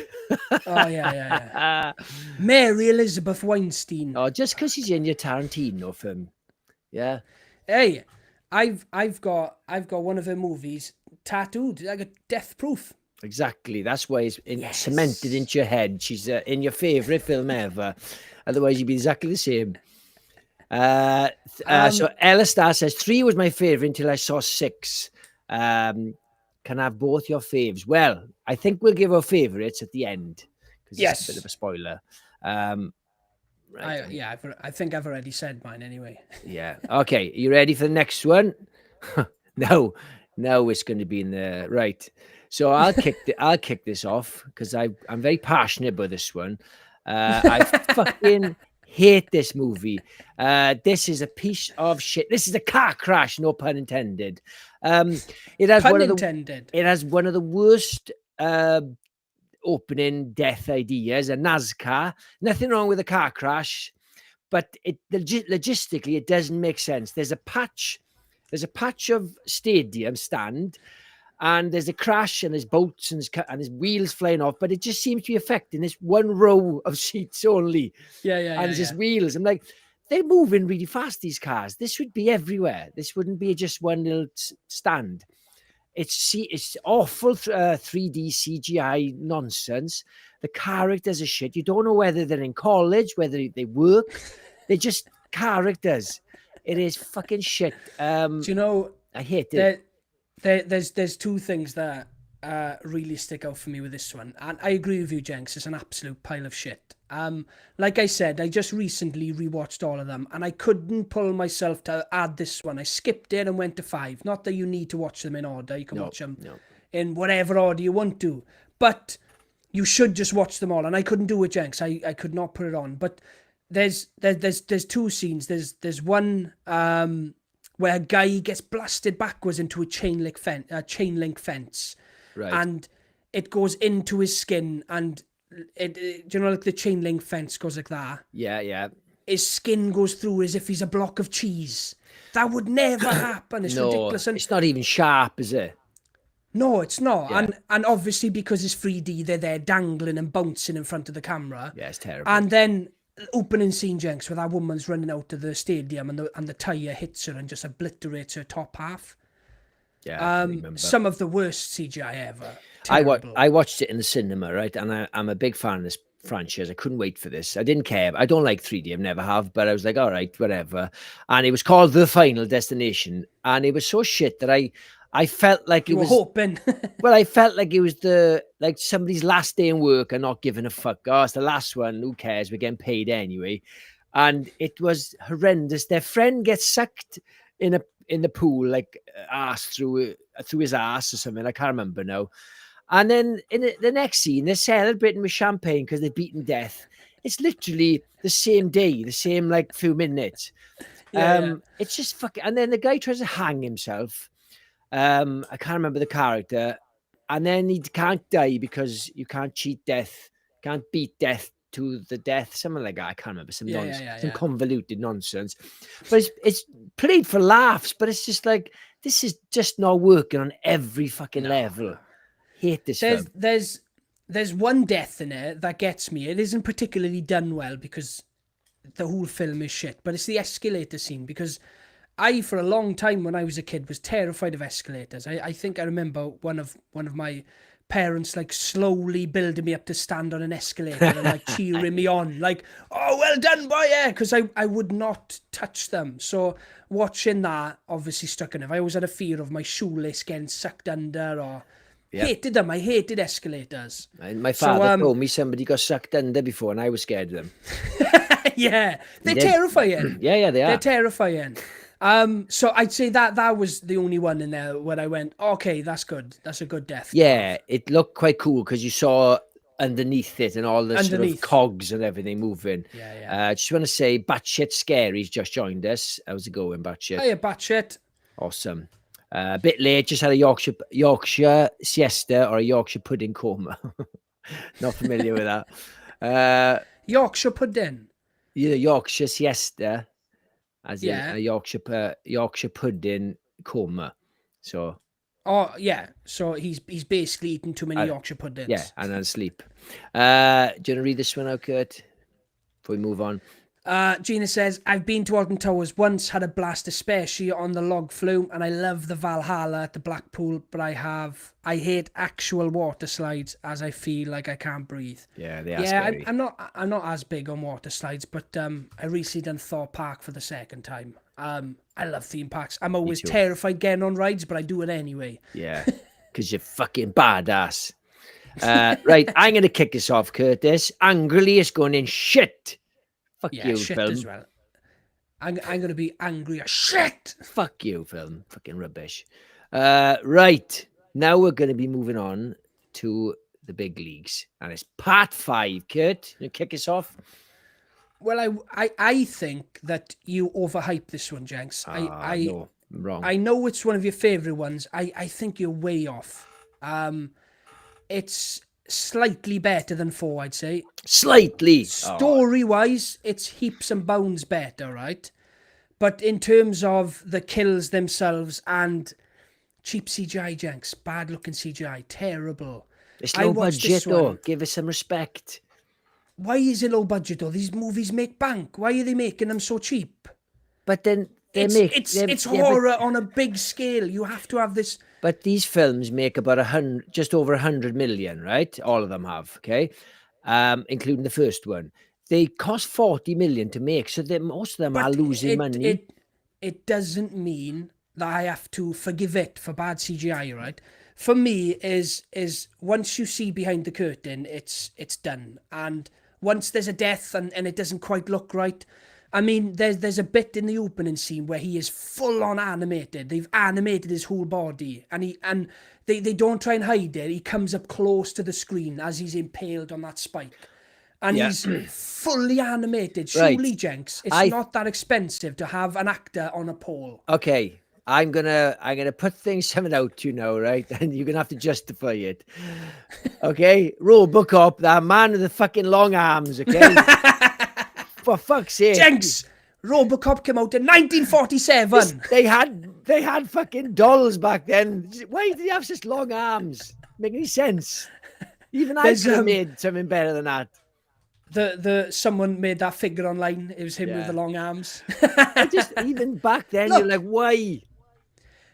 Oh yeah. Mary Elizabeth Weinstein. Oh, just because she's in your Tarantino film. Yeah. Hey, I've got one of her movies tattooed like a death proof. Exactly. That's why it's cemented into your head. She's in your favorite film ever. Otherwise, you'd be exactly the same. So Ella Star says 3 was my favorite until I saw 6. Can I have both your faves? Well, I think we'll give our favorites at the end because it's a bit of a spoiler. Right. I think I've already said mine anyway. Yeah. Okay. You ready for the next one? No, it's going to be in the right. So I'll kick this off because I'm very passionate about this one. I fucking hate this movie. This is a piece of shit. This is a car crash, no pun intended. It has one of the worst opening death ideas. A NASCAR. Nothing wrong with a car crash, but logistically it doesn't make sense. There's a patch of stadium stand. And there's a crash, and there's bolts, and there's wheels flying off, but it just seems to be affecting this one row of seats only. Yeah. And there's wheels. I'm like, they're moving really fast, these cars. This would be everywhere. This wouldn't be just one little stand. It's awful 3D CGI nonsense. The characters are shit. You don't know whether they're in college, whether they work. They're just characters. It is fucking shit. Do you know? I hate it. There's 2 things that really stick out for me with this one, and I agree with you, Jenks. It's an absolute pile of shit. Like I said, I just recently rewatched all of them, and I couldn't pull myself to add this one. I skipped it and went to 5. Not that you need to watch them in order; you can watch them in whatever order you want to, but you should just watch them all. And I couldn't do it, Jenks. I could not put it on. But there's 2 scenes. There's one where a guy gets blasted backwards into a chain link fence, right? And it goes into his skin, and it you know, like the chain link fence goes like that. Yeah. His skin goes through as if he's a block of cheese. That would never happen. It's ridiculous. And it's not even sharp, is it? No, it's not. Yeah. And obviously because it's 3D, they're there dangling and bouncing in front of the camera. Yeah, it's terrible. And then opening scene, Jenks, where that woman's running out of the stadium and the tyre hits her and just obliterates her top half. Yeah, some of the worst CGI ever. I watched it in the cinema, right? And I'm a big fan of this franchise. I couldn't wait for this. I didn't care. I don't like 3D. I never have. But I was like, all right, whatever. And it was called The Final Destination. And it was so shit that I felt like you were hoping. Well, I felt like it was like somebody's last day in work and not giving a fuck. Oh, it's the last one. Who cares? We're getting paid anyway. And it was horrendous. Their friend gets sucked in the pool, like ass through his ass or something. I can't remember now. And then in the next scene, they're celebrating with champagne because they're beaten death. It's literally the same day, the same like few minutes. It's just fucking. And then the guy tries to hang himself. I can't remember the character, and then he can't die because you can't cheat death, can't beat death to the death, something like that. I can't remember, some some yeah. convoluted nonsense. But it's played for laughs, but it's just like, this is just not working on every fucking level. Hate this film. There's one death in it that gets me. It isn't particularly done well because the whole film is shit, but it's the escalator scene, because I, for a long time when I was a kid, was terrified of escalators. I think I remember one of my parents like slowly building me up to stand on an escalator and like cheering me on, like, oh, well done, boy, yeah, because I would not touch them. So watching that obviously stuck in it. I always had a fear of my shoelace getting sucked under, or hated them. I hated escalators. My father told me somebody got sucked under before, and I was scared of them. Yeah, they're terrifying. Yeah, they are. They're terrifying. So I'd say that was the only one in there where I went, okay, that's good. That's a good death. Yeah, it looked quite cool because you saw underneath it and all the sort of cogs and everything moving. Yeah. Just want to say, Batshit Scary's just joined us. How's it going, Batshit? Hiya, Batshit. Awesome. A bit late, just had a Yorkshire siesta or a Yorkshire pudding coma. Not familiar with that. Yorkshire pudding. Yeah, Yorkshire siesta, as in Yeah. a Yorkshire pudding coma. So. Oh yeah, so he's basically eaten too many Yorkshire puddings. Yeah, and then sleep. Do you want to read this one out, Kurt? Before we move on. Gina says, I've been to Alton Towers once, had a blast, especially on the log flume, and I love the Valhalla at the Blackpool, but I hate actual water slides as I feel like I can't breathe. Yeah, they are scary. I'm not as big on water slides, but I recently done Thor Park for the second time. I love theme parks. I'm always terrified getting on rides, but I do it anyway. Yeah, because you're fucking badass. Right, I'm going to kick this off, Curtis. Angrily, it's going in shit. Fuck you, shit film. As well. I'm going to be angry as shit. Fuck you, film. Fucking rubbish. Right, now we're going to be moving on to the big leagues. And it's part 5, Kurt. You kick us off? Well, I think that you overhype this one, Jenks. No, I'm wrong. I know it's one of your favourite ones. I think you're way off. It's slightly better than 4, I'd say. Slightly. Story-wise, it's heaps and bounds better, right? But in terms of the kills themselves and cheap CGI, Jenks, bad-looking CGI, terrible. It's low budget, though. Give us some respect. Why is it low budget, though? These movies make bank. Why are they making them so cheap? But then it's horror on a big scale. You have to have this. But these films make about just over 100 million, right? All of them have, okay, including the first one. They cost 40 million to make, so most of them are losing money. It doesn't mean that I have to forgive it for bad CGI, right? For me, is once you see behind the curtain, it's done. And once there's a death and it doesn't quite look right. I mean, there's a bit in the opening scene where he is full on animated. They've animated his whole body, and they don't try and hide it. He comes up close to the screen as he's impaled on that spike, and he's fully animated. Surely, Jenks, it's not that expensive to have an actor on a pole. Okay, I'm gonna put something out to you now, right? And you're gonna have to justify it. Okay, Robocop, that man with the fucking long arms. Okay. For fuck's sake. Jenks! Robocop came out in 1947. They had fucking dolls back then. Why did he have such long arms? Make any sense? Even I could have made something better than that. Someone made that figure online. It was him with the long arms. Even back then, you're like, why?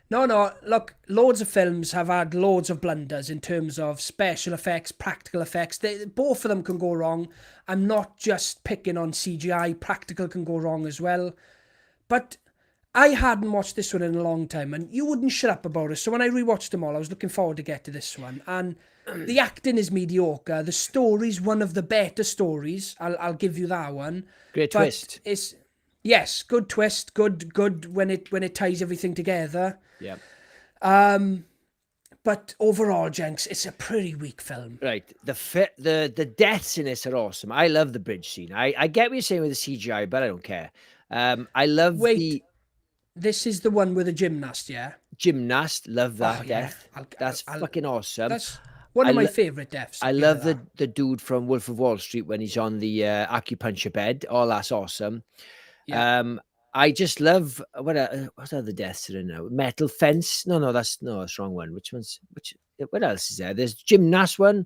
No, look, loads of films have had loads of blunders in terms of special effects, practical effects. Both of them can go wrong. I'm not just picking on CGI. Practical can go wrong as well. But I hadn't watched this one in a long time, and you wouldn't shut up about it. So when I rewatched them all, I was looking forward to get to this one. And the acting is mediocre. The story's one of the better stories. I'll give you that one. Great twist. Yes, good twist. Good when it ties everything together. Yeah. But overall, Jenks, it's a pretty weak film. Right. The deaths in this are awesome. I love the bridge scene. I get what you're saying with the CGI, but I don't care. I love this is the one with the gymnast, yeah? Gymnast. Love that death. That's fucking awesome. One of my favourite deaths. I love the dude from Wolf of Wall Street when he's on the acupuncture bed. Oh, that's awesome. Yeah. I just love what other deaths are in now? Metal fence? No, that's the wrong one. Which? What else is there? There's gymnast one.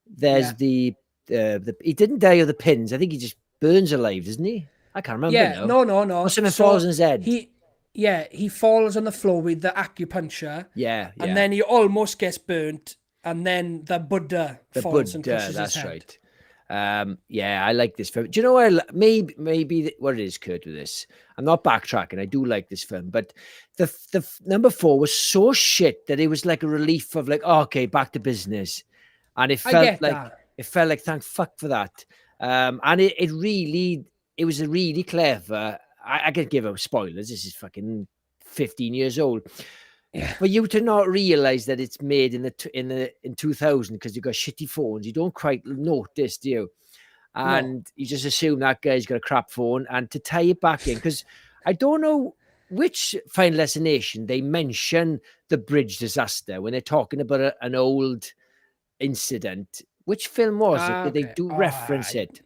There's the he didn't die of the pins. I think he just burns alive, doesn't he? I can't remember now. No. Or something falls on his head. He falls on the floor with the acupuncture. Yeah. And then he almost gets burnt, and then the Buddha falls and crushes his head. Right. I like this film. Do you know what? Maybe what it is, Kurt, with this. I'm not backtracking. I do like this film, but the number 4 was so shit that it was like a relief of like, oh, okay, back to business, and it felt like thank fuck for that. And it was a really clever. I can give up spoilers. This is fucking 15 years old. Yeah. For you to not realize that it's made in 2000 because you've got shitty phones, you don't quite notice, do you? And you just assume that guy's got a crap phone. And to tie it back in, because I don't know which Final Destination they mention the bridge disaster when they're talking about an old incident. Which film was it? Did they do reference it?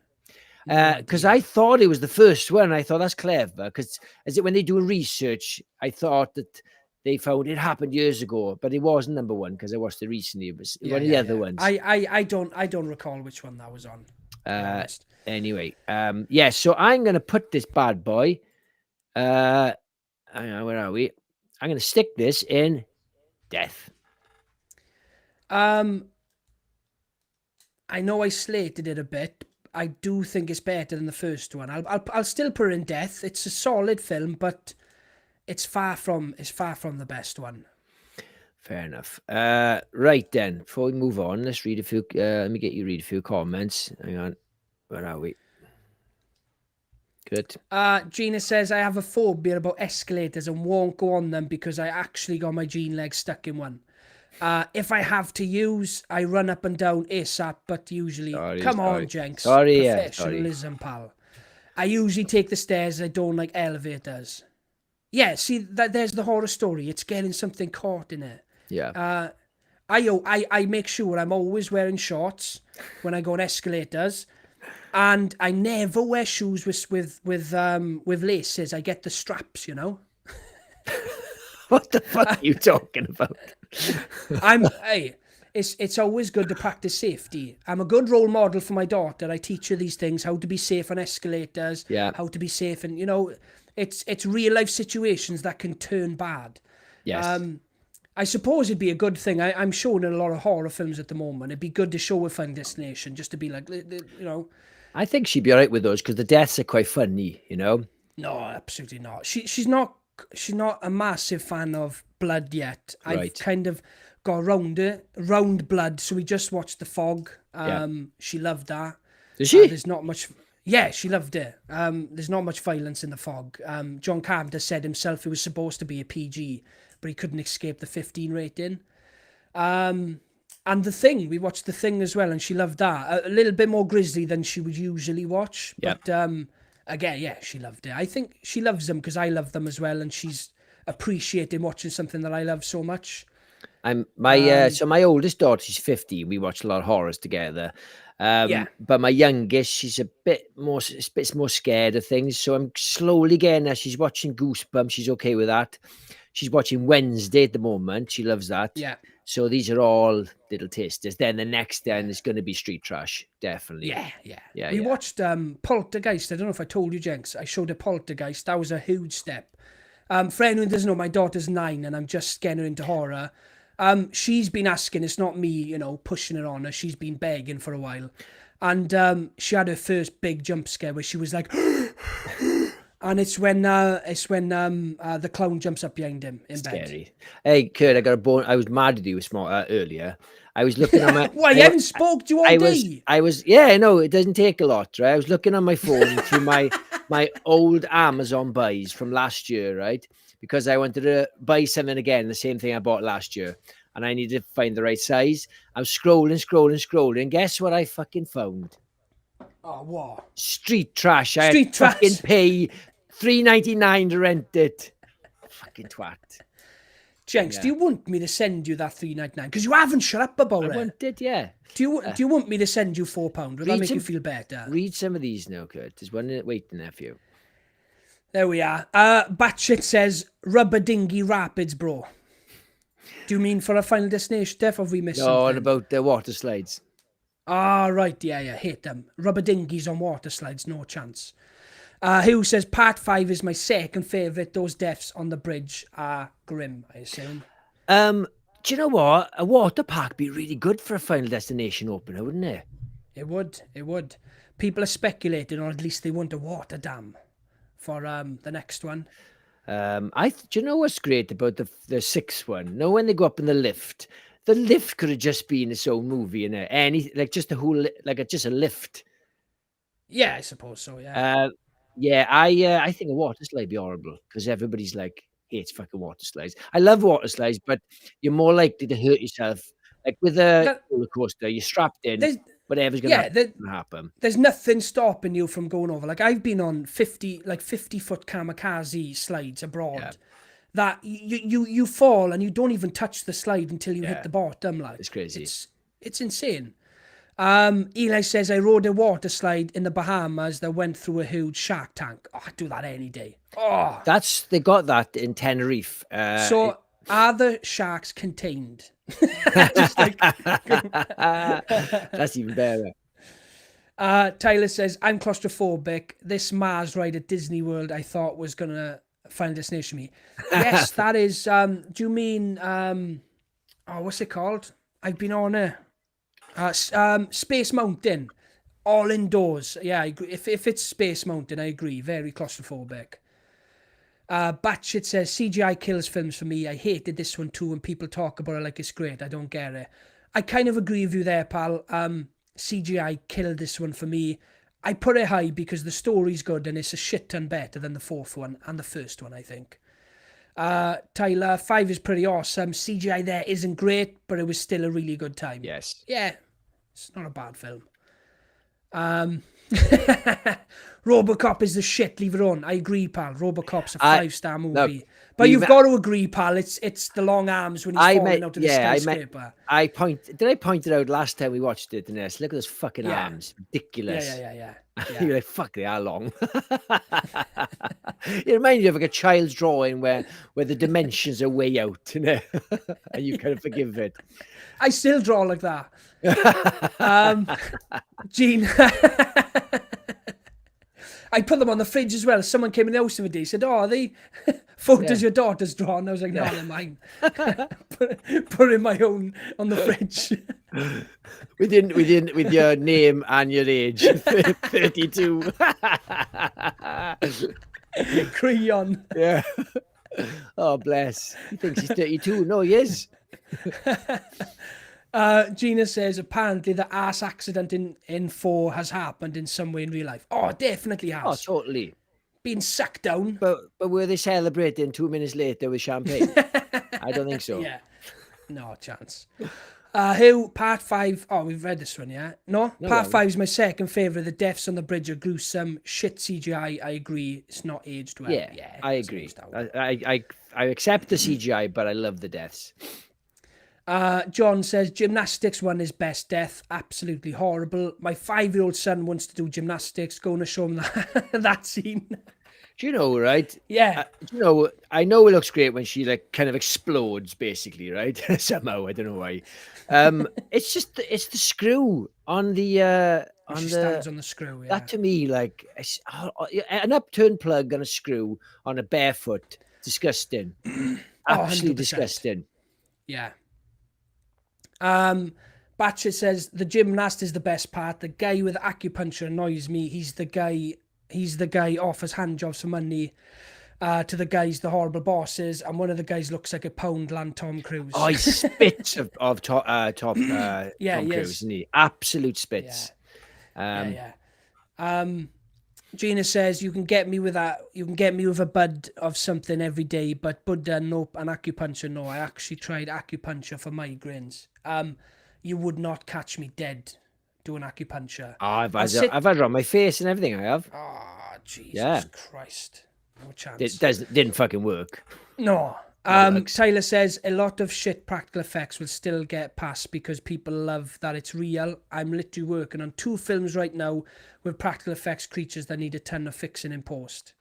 Because I thought it was the first one. I thought that's clever because when they do research, I thought that they found it happened years ago, but it wasn't number 1 because I watched it recently. It was one of the other ones. I don't recall which one that was on. Anyway, so I'm gonna put this bad boy. Hang on, where are we? I'm gonna stick this in death. I know I slated it a bit. I do think it's better than the first one. I'll still put it in death. It's a solid film, but it's far from the best one. Fair enough. Right then, before we move on, let's read a few. Let me get you read a few comments. Hang on, where are we? Good. Gina says I have a phobia about escalators and won't go on them because I actually got my jean leg stuck in one. If I have to use, I run up and down ASAP, but usually, come on, Jenks. Professionalism, pal. I usually take the stairs. I don't like elevators. Yeah, see, there's the horror story. It's getting something caught in it. Yeah. I make sure I'm always wearing shorts when I go on escalators, and I never wear shoes with laces. I get the straps, you know. What the fuck are you talking about? It's always good to practice safety. I'm a good role model for my daughter. I teach her these things: how to be safe on escalators, how to be safe, and it's real life situations that can turn bad. Yes. I suppose it'd be a good thing. I'm showing in a lot of horror films at the moment. It'd be good to show a Final Destination, just to be like, I think she'd be all right with those because the deaths are quite funny, No, absolutely not. She's not a massive fan of blood yet. Right. I've kind of got around blood. So we just watched The Fog. She loved that. Did she? There's not much. Yeah, she loved it. There's not much violence in The Fog. John Carpenter said himself it was supposed to be a PG, but he couldn't escape the 15 rating. And The Thing, we watched The Thing as well, and she loved that. A little bit more grisly than she would usually watch. Yep. But again, yeah, she loved it. I think she loves them because I love them as well, and she's appreciating watching something that I love so much. So my oldest daughter, she's 15. We watch a lot of horrors together. But my youngest, she's a bit more scared of things. So I'm slowly getting her. She's watching Goosebumps. She's okay with that. She's watching Wednesday at the moment. She loves that. Yeah. So these are all little tasters. Then the next is going to be Street Trash, definitely. Yeah. We watched Poltergeist. I don't know if I told you, Jenks. I showed her Poltergeist. That was a huge step. For anyone who doesn't know, my daughter's 9 and I'm just getting her into horror. She's been asking, it's not me, pushing her on her. She's been begging for a while. And she had her first big jump scare where she was like, and it's when the clown jumps up behind him in bed. Scary. Hey, Kurt, I got a bone. I was mad at you earlier. I was looking on my... Well, you haven't spoke to you all day. It doesn't take a lot, right? I was looking on my phone through my old Amazon buys from last year, right? Because I wanted to buy something again, the same thing I bought last year. And I needed to find the right size. I was scrolling. Guess what I fucking found? Oh, what? Street Trash. I had to fucking pay $3.99 to rent it. Fucking twat. Jenks, do you want me to send you that 3.99? Because you haven't shut up about I it. wanted, yeah. Do you want me to send you £4? Would that make you feel better? Read some of these now, Kurt. There's one waiting there for you. There we are. Batshit says, rubber dinghy rapids, bro. Do you mean for a Final Destination, Def, or have we missed something? No, about the water slides. Ah, right, yeah, hate them. Rubber dinghies on water slides, no chance. Who says, part 5 is my second favourite. Those deaths on the bridge are grim, I assume. Do you know what? A water park be really good for a Final Destination opener, wouldn't it? It would. People are speculating, or at least they want a water dam for the next one. Do you know what's great about the 6th one? No, when they go up in the lift could have just been its own movie, innit? Just a whole, just a lift. Yeah, I suppose so. Yeah. I think a water slide be horrible because everybody's like hates fucking water slides. I love water slides, but you're more likely to hurt yourself. Like with a roller coaster, you're strapped in. Whatever's gonna happen. There's nothing stopping you from going over. Like I've been on 50-foot kamikaze slides abroad. That you fall and you don't even touch the slide until you hit the bottom. Like it's crazy. It's insane. Eli says, I rode a water slide in the Bahamas that went through a huge shark tank. Oh, I'd do that any day. Oh, they got that in Tenerife. So are the sharks contained? That's even better. Tyler says, I'm claustrophobic. This Mars ride at Disney World I thought was gonna Final Destination me. Yes, that is. Do you mean what's it called? I've been on it. Space Mountain, all indoors. Yeah, I agree. If it's Space Mountain, I agree. Very claustrophobic. Batshit says CGI kills films for me. I hated this one too, and people talk about it like it's great. I don't get it. I kind of agree with you there, pal. CGI killed this one for me. I put it high because the story's good and it's a shit ton better than the 4th one and the 1st one, I think. Tyler, 5 is pretty awesome. CGI there isn't great, but it was still a really good time. Yes. Yeah, it's not a bad film. Robocop is the shit, leave it on. I agree, pal. Robocop's a 5-star movie. But you've got to agree, pal. It's the long arms when he's falling out of the skyscraper. Did I point it out last time we watched it? And look at those fucking arms. Ridiculous. Yeah. You're like, fuck, they are long. It reminds you of like a child's drawing where the dimensions are way out, and you kind of forgive it. I still draw like that. Gene, I put them on the fridge as well. Someone came in the house the other day, said, "Oh, are they photos your daughter's drawn?" I was like, "No, they're mine." put in my own on the fridge. with your name and your age, 32. Crayon. Yeah. Oh, bless. He thinks he's 32. No, he is. Gina says, apparently the ass accident in 4 has happened in some way in real life. Oh, definitely has. Oh, totally. Being sucked down. But were they celebrating 2 minutes later with champagne? I don't think so. Yeah. No chance. Who, part 5, we've read this one, yeah? No, part 5 is my second favourite. The deaths on the bridge are gruesome. Shit CGI, I agree. It's not aged well. Yeah, I agree. I accept the CGI, but I love the deaths. John says, gymnastics one is best death. Absolutely horrible. My 5-year-old son wants to do gymnastics. Going to show him that scene. Do you know, right? Yeah. I know it looks great when she like kind of explodes, basically, right? Somehow, I don't know why. It's the screw on the she stands on the screw. Yeah. That to me, like an upturned plug on a screw on a barefoot, disgusting. Absolutely disgusting. Yeah. Batcher says the gymnast is the best part. The guy with acupuncture annoys me. He's the guy offers hand jobs for money to the guys, the horrible bosses, and one of the guys looks like a Poundland Tom Cruise. Oh, he spits of Tom Cruise, isn't he? Absolute spits. Yeah. Gina says you can get me with that. You can get me with a bud of something every day, but Buddha, nope, and acupuncture, no. I actually tried acupuncture for migraines. You would not catch me dead doing acupuncture. Oh, I've had it on my face and everything. I have. Oh, Jesus Christ! No chance. It didn't fucking work. No, Tyler says a lot of shit practical effects will still get passed because people love that it's real. I'm literally working on 2 films right now with practical effects creatures that need a ton of fixing in post.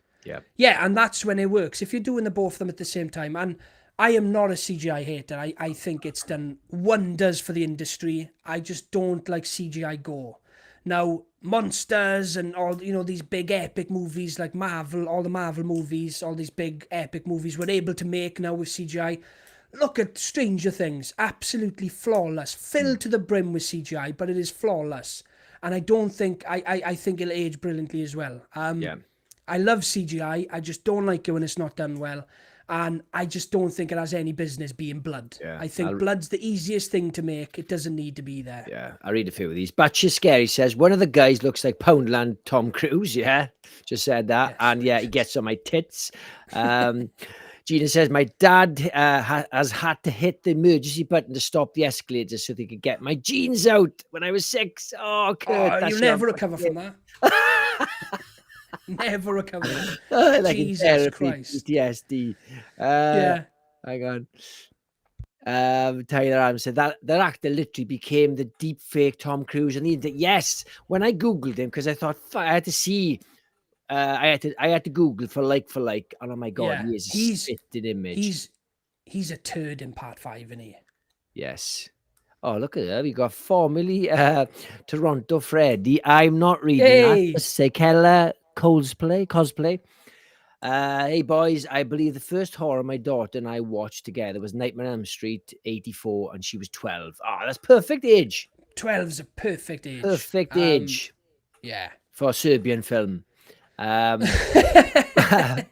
Yeah, and that's when it works. If you're doing the both of them at the same time, and I am not a CGI hater. I think it's done wonders for the industry. I just don't like CGI gore. Now, monsters and all, these big epic movies like Marvel, all the Marvel movies, all these big epic movies we're able to make now with CGI. Look at Stranger Things, absolutely flawless, filled to the brim with CGI, but it is flawless. And I don't think, I think it'll age brilliantly as well. I love CGI, I just don't like it when it's not done well. And I just don't think it has any business being blood. I think blood's the easiest thing to make. It doesn't need to be there. Yeah, I'll read a few of these. Batshit Scary says, one of the guys looks like Poundland Tom Cruise. Yeah, just said that. Yes, and yeah, he gets on my tits. Gina says, my dad has had to hit the emergency button to stop the escalator so they could get my jeans out when I was 6. Oh, Kurt. You'll never recover from that. Never recover. Like Jesus Christ. PTSD. Yeah. Hang on. Tyler Adams said that actor literally became the deep fake Tom Cruise on the internet. Yes, when I googled him, because I thought I had to see, I had to Google for like, and oh my god, he is a spitting image. He's a turd in part 5, isn't he? Yes. Oh, look at that. We got formerly Toronto Freddy. I'm not reading that. Say Keller cosplay. Hey boys, I believe the first horror my daughter and I watched together was Nightmare on Elm Street 84, and she was 12. Oh, that's perfect age. 12's a perfect age. Perfect age. Yeah. For a Serbian film.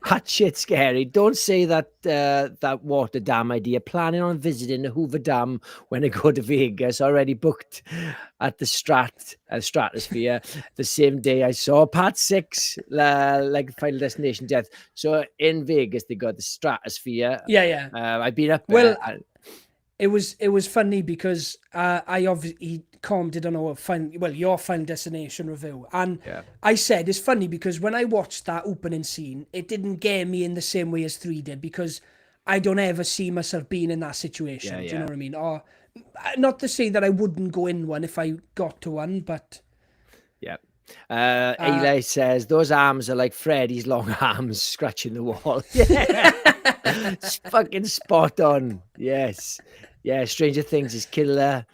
Hot shit scary. Don't say that water dam idea. Planning on visiting the Hoover Dam when I go to Vegas. Already booked at the Stratosphere the same day I saw Part 6, like Final Destination Death. So in Vegas they got the Stratosphere. Yeah. I've been up there. Well, it was funny because I obviously commented on your Final Destination review, and I said it's funny because when I watched that opening scene, it didn't get me in the same way as 3 did, because I don't ever see myself being in that situation. Do you know what I mean? Or not to say that I wouldn't go in one if I got to one, but Eli says those arms are like Freddy's long arms scratching the wall. It's fucking spot on. Yes. Yeah, Stranger Things is killer.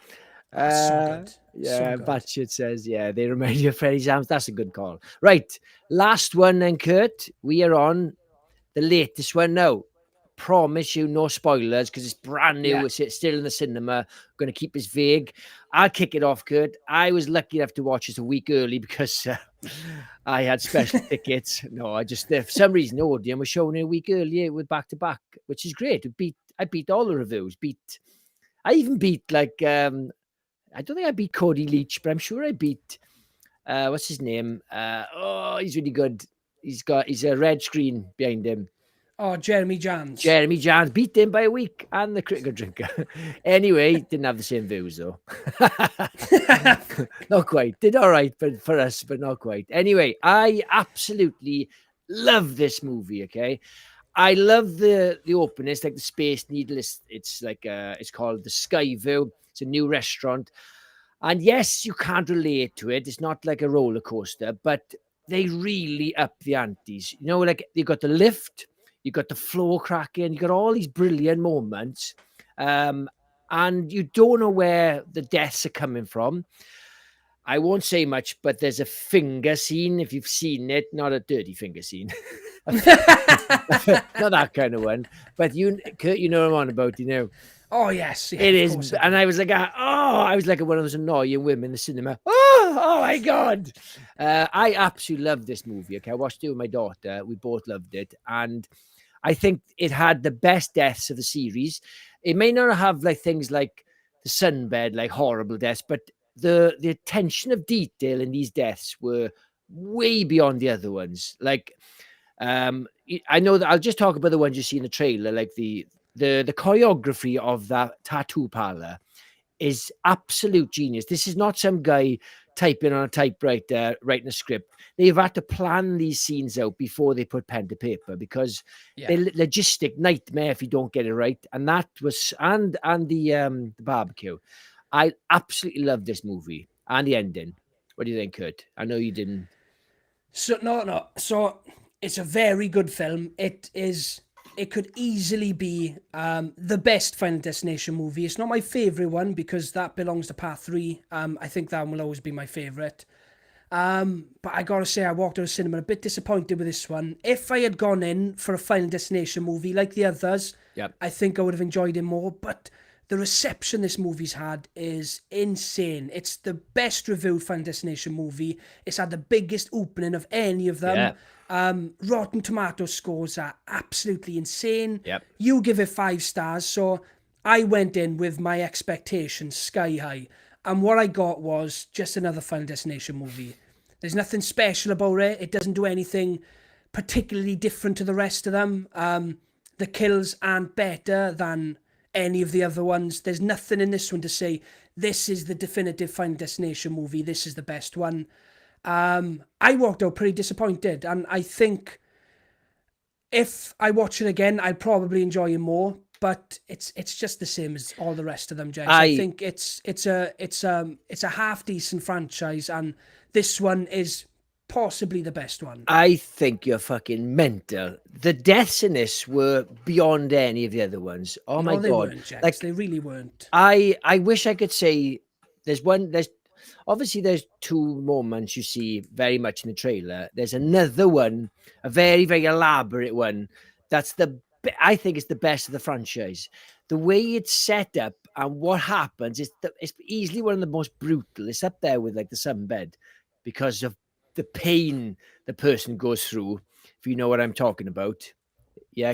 So good. Yeah, Batshit says, they remind you of Freddy's arms. That's a good call. Right, last one then, Kurt. We are on the latest one now. Promise you no spoilers because it's brand new. It's still in the cinema. Going to keep this vague. I'll kick it off, Kurt. I was lucky enough to watch this a week early because I had special tickets. No, I just, for some reason, Odeon was showing it a week earlier with back-to-back, which is great. I beat all the reviews. I even beat, like, I don't think I beat Cody Leach, but I'm sure I beat, what's his name? He's really good. He's a red screen behind him. Oh, Jeremy Jans. Jeremy Jans beat him by a week, and the Critical Drinker. Anyway, didn't have the same views though. Not quite. Did all right for us, but not quite. Anyway, I absolutely love this movie. Okay, I love the opening. It's like the Space Needle. It's like it's called the Skyview. It's a new restaurant, and yes, you can't relate to it. It's not like a roller coaster, but they really up the antes. You know, like you got the lift. You got the floor cracking, you got all these brilliant moments, and you don't know where the deaths are coming from. I won't say much, but there's a finger scene, if you've seen it, not a dirty finger scene. Not that kind of one. But Kurt, you know what I'm on about, you know. Oh, yes. It is. And I was like, I was like one of those annoying women in the cinema. Oh my God. I absolutely love this movie. Okay, I watched it with my daughter. We both loved it. And I think it had the best deaths of the series. It may not have like things like the sunbed, like horrible deaths, but the attention of detail in these deaths were way beyond the other ones. Like, I know that I'll just talk about the ones you see in the trailer, like the choreography of that tattoo parlor is absolute genius. This is not some guy typing on a typewriter, writing a script. They've had to plan these scenes out before they put pen to paper, because they're logistic nightmare if you don't get it right. And that was, and the barbecue. I absolutely love this movie and the ending. What do you think, Kurt? I know you didn't. So no. So it's a very good film. It could easily be the best Final Destination movie. It's not my favorite one because that belongs to part 3. I think that one will always be my favorite. But I gotta say, I walked out of cinema a bit disappointed with this one. If I had gone in for a Final Destination movie like the others, I think I would have enjoyed it more. But the reception this movie's had is insane. It's the best reviewed Final Destination movie. It's had the biggest opening of any of them. Rotten Tomato scores are absolutely insane. You give it 5 stars, so I went in with my expectations sky high, and what I got was just another Final Destination movie. There's nothing special about it. It doesn't do anything particularly different to the rest of them. The kills aren't better than any of the other ones. There's nothing in this one to say this is the definitive Final Destination movie, this is the best one. I walked out pretty disappointed, and I think if I watch it again, I'd probably enjoy it more. But it's just the same as all the rest of them, James. I think it's a half decent franchise, and this one is possibly the best one. I think you're fucking mental. The deaths in this were beyond any of the other ones. Oh my they God. Weren't, James. They really weren't. I wish I could say there's obviously there's 2 moments you see very much in the trailer. There's another one, a very, very elaborate one. I think it's the best of the franchise. The way it's set up and what happens it's easily one of the most brutal. It's up there with like the sunbed because of the pain the person goes through, if you know what I'm talking about. Yeah.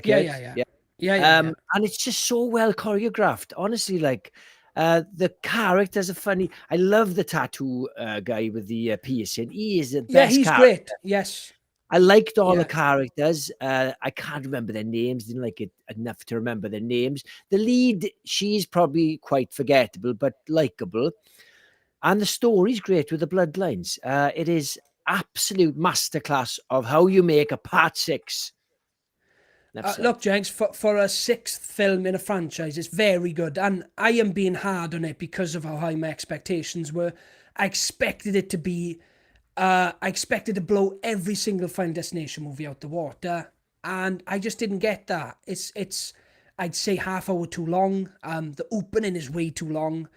And it's just so well choreographed. Honestly, like the characters are funny. I love the tattoo guy with the piercing. He is the best. Yeah, he's great. Yes. I liked all the characters. I can't remember their names. Didn't like it enough to remember their names. The lead, she's probably quite forgettable, but likable. And the story's great with the Bloodlines. It is absolute masterclass of how you make a part 6. Look, Jenks, for a 6th film in a franchise, it's very good. And I am being hard on it because of how high my expectations were. I expected it to be... I expected to blow every single Final Destination movie out the water, and I just didn't get that. It's I'd say half hour too long. The opening is way too long.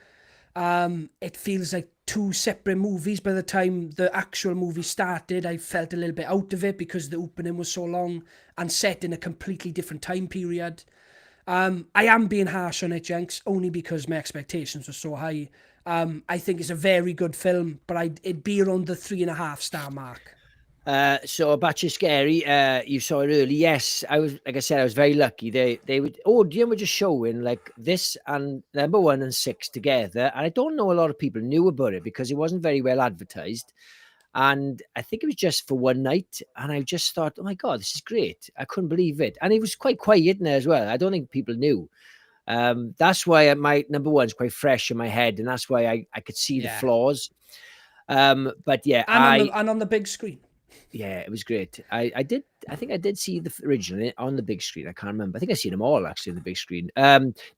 It feels like 2 separate movies. By the time the actual movie started, I felt a little bit out of it because the opening was so long and set in a completely different time period. I am being harsh on it, Jenks, only because my expectations were so high. I think it's a very good film, but it'd be around the 3.5 star mark. So Batch Scary, you saw it early. Yes, I was, like I said, I was very lucky. They would, were just showing like this and number 1 and 6 together. And I don't know a lot of people knew about it because it wasn't very well advertised. And I think it was just for one night. And I just thought, oh my God, this is great. I couldn't believe it. And it was quite quiet in there as well. I don't think people knew. That's why my number 1's quite fresh in my head, and that's why I could see the flaws. But yeah, and on the big screen. Yeah, it was great. I think I did see the original on the big screen. I can't remember. I think I've seen them all actually on the big screen.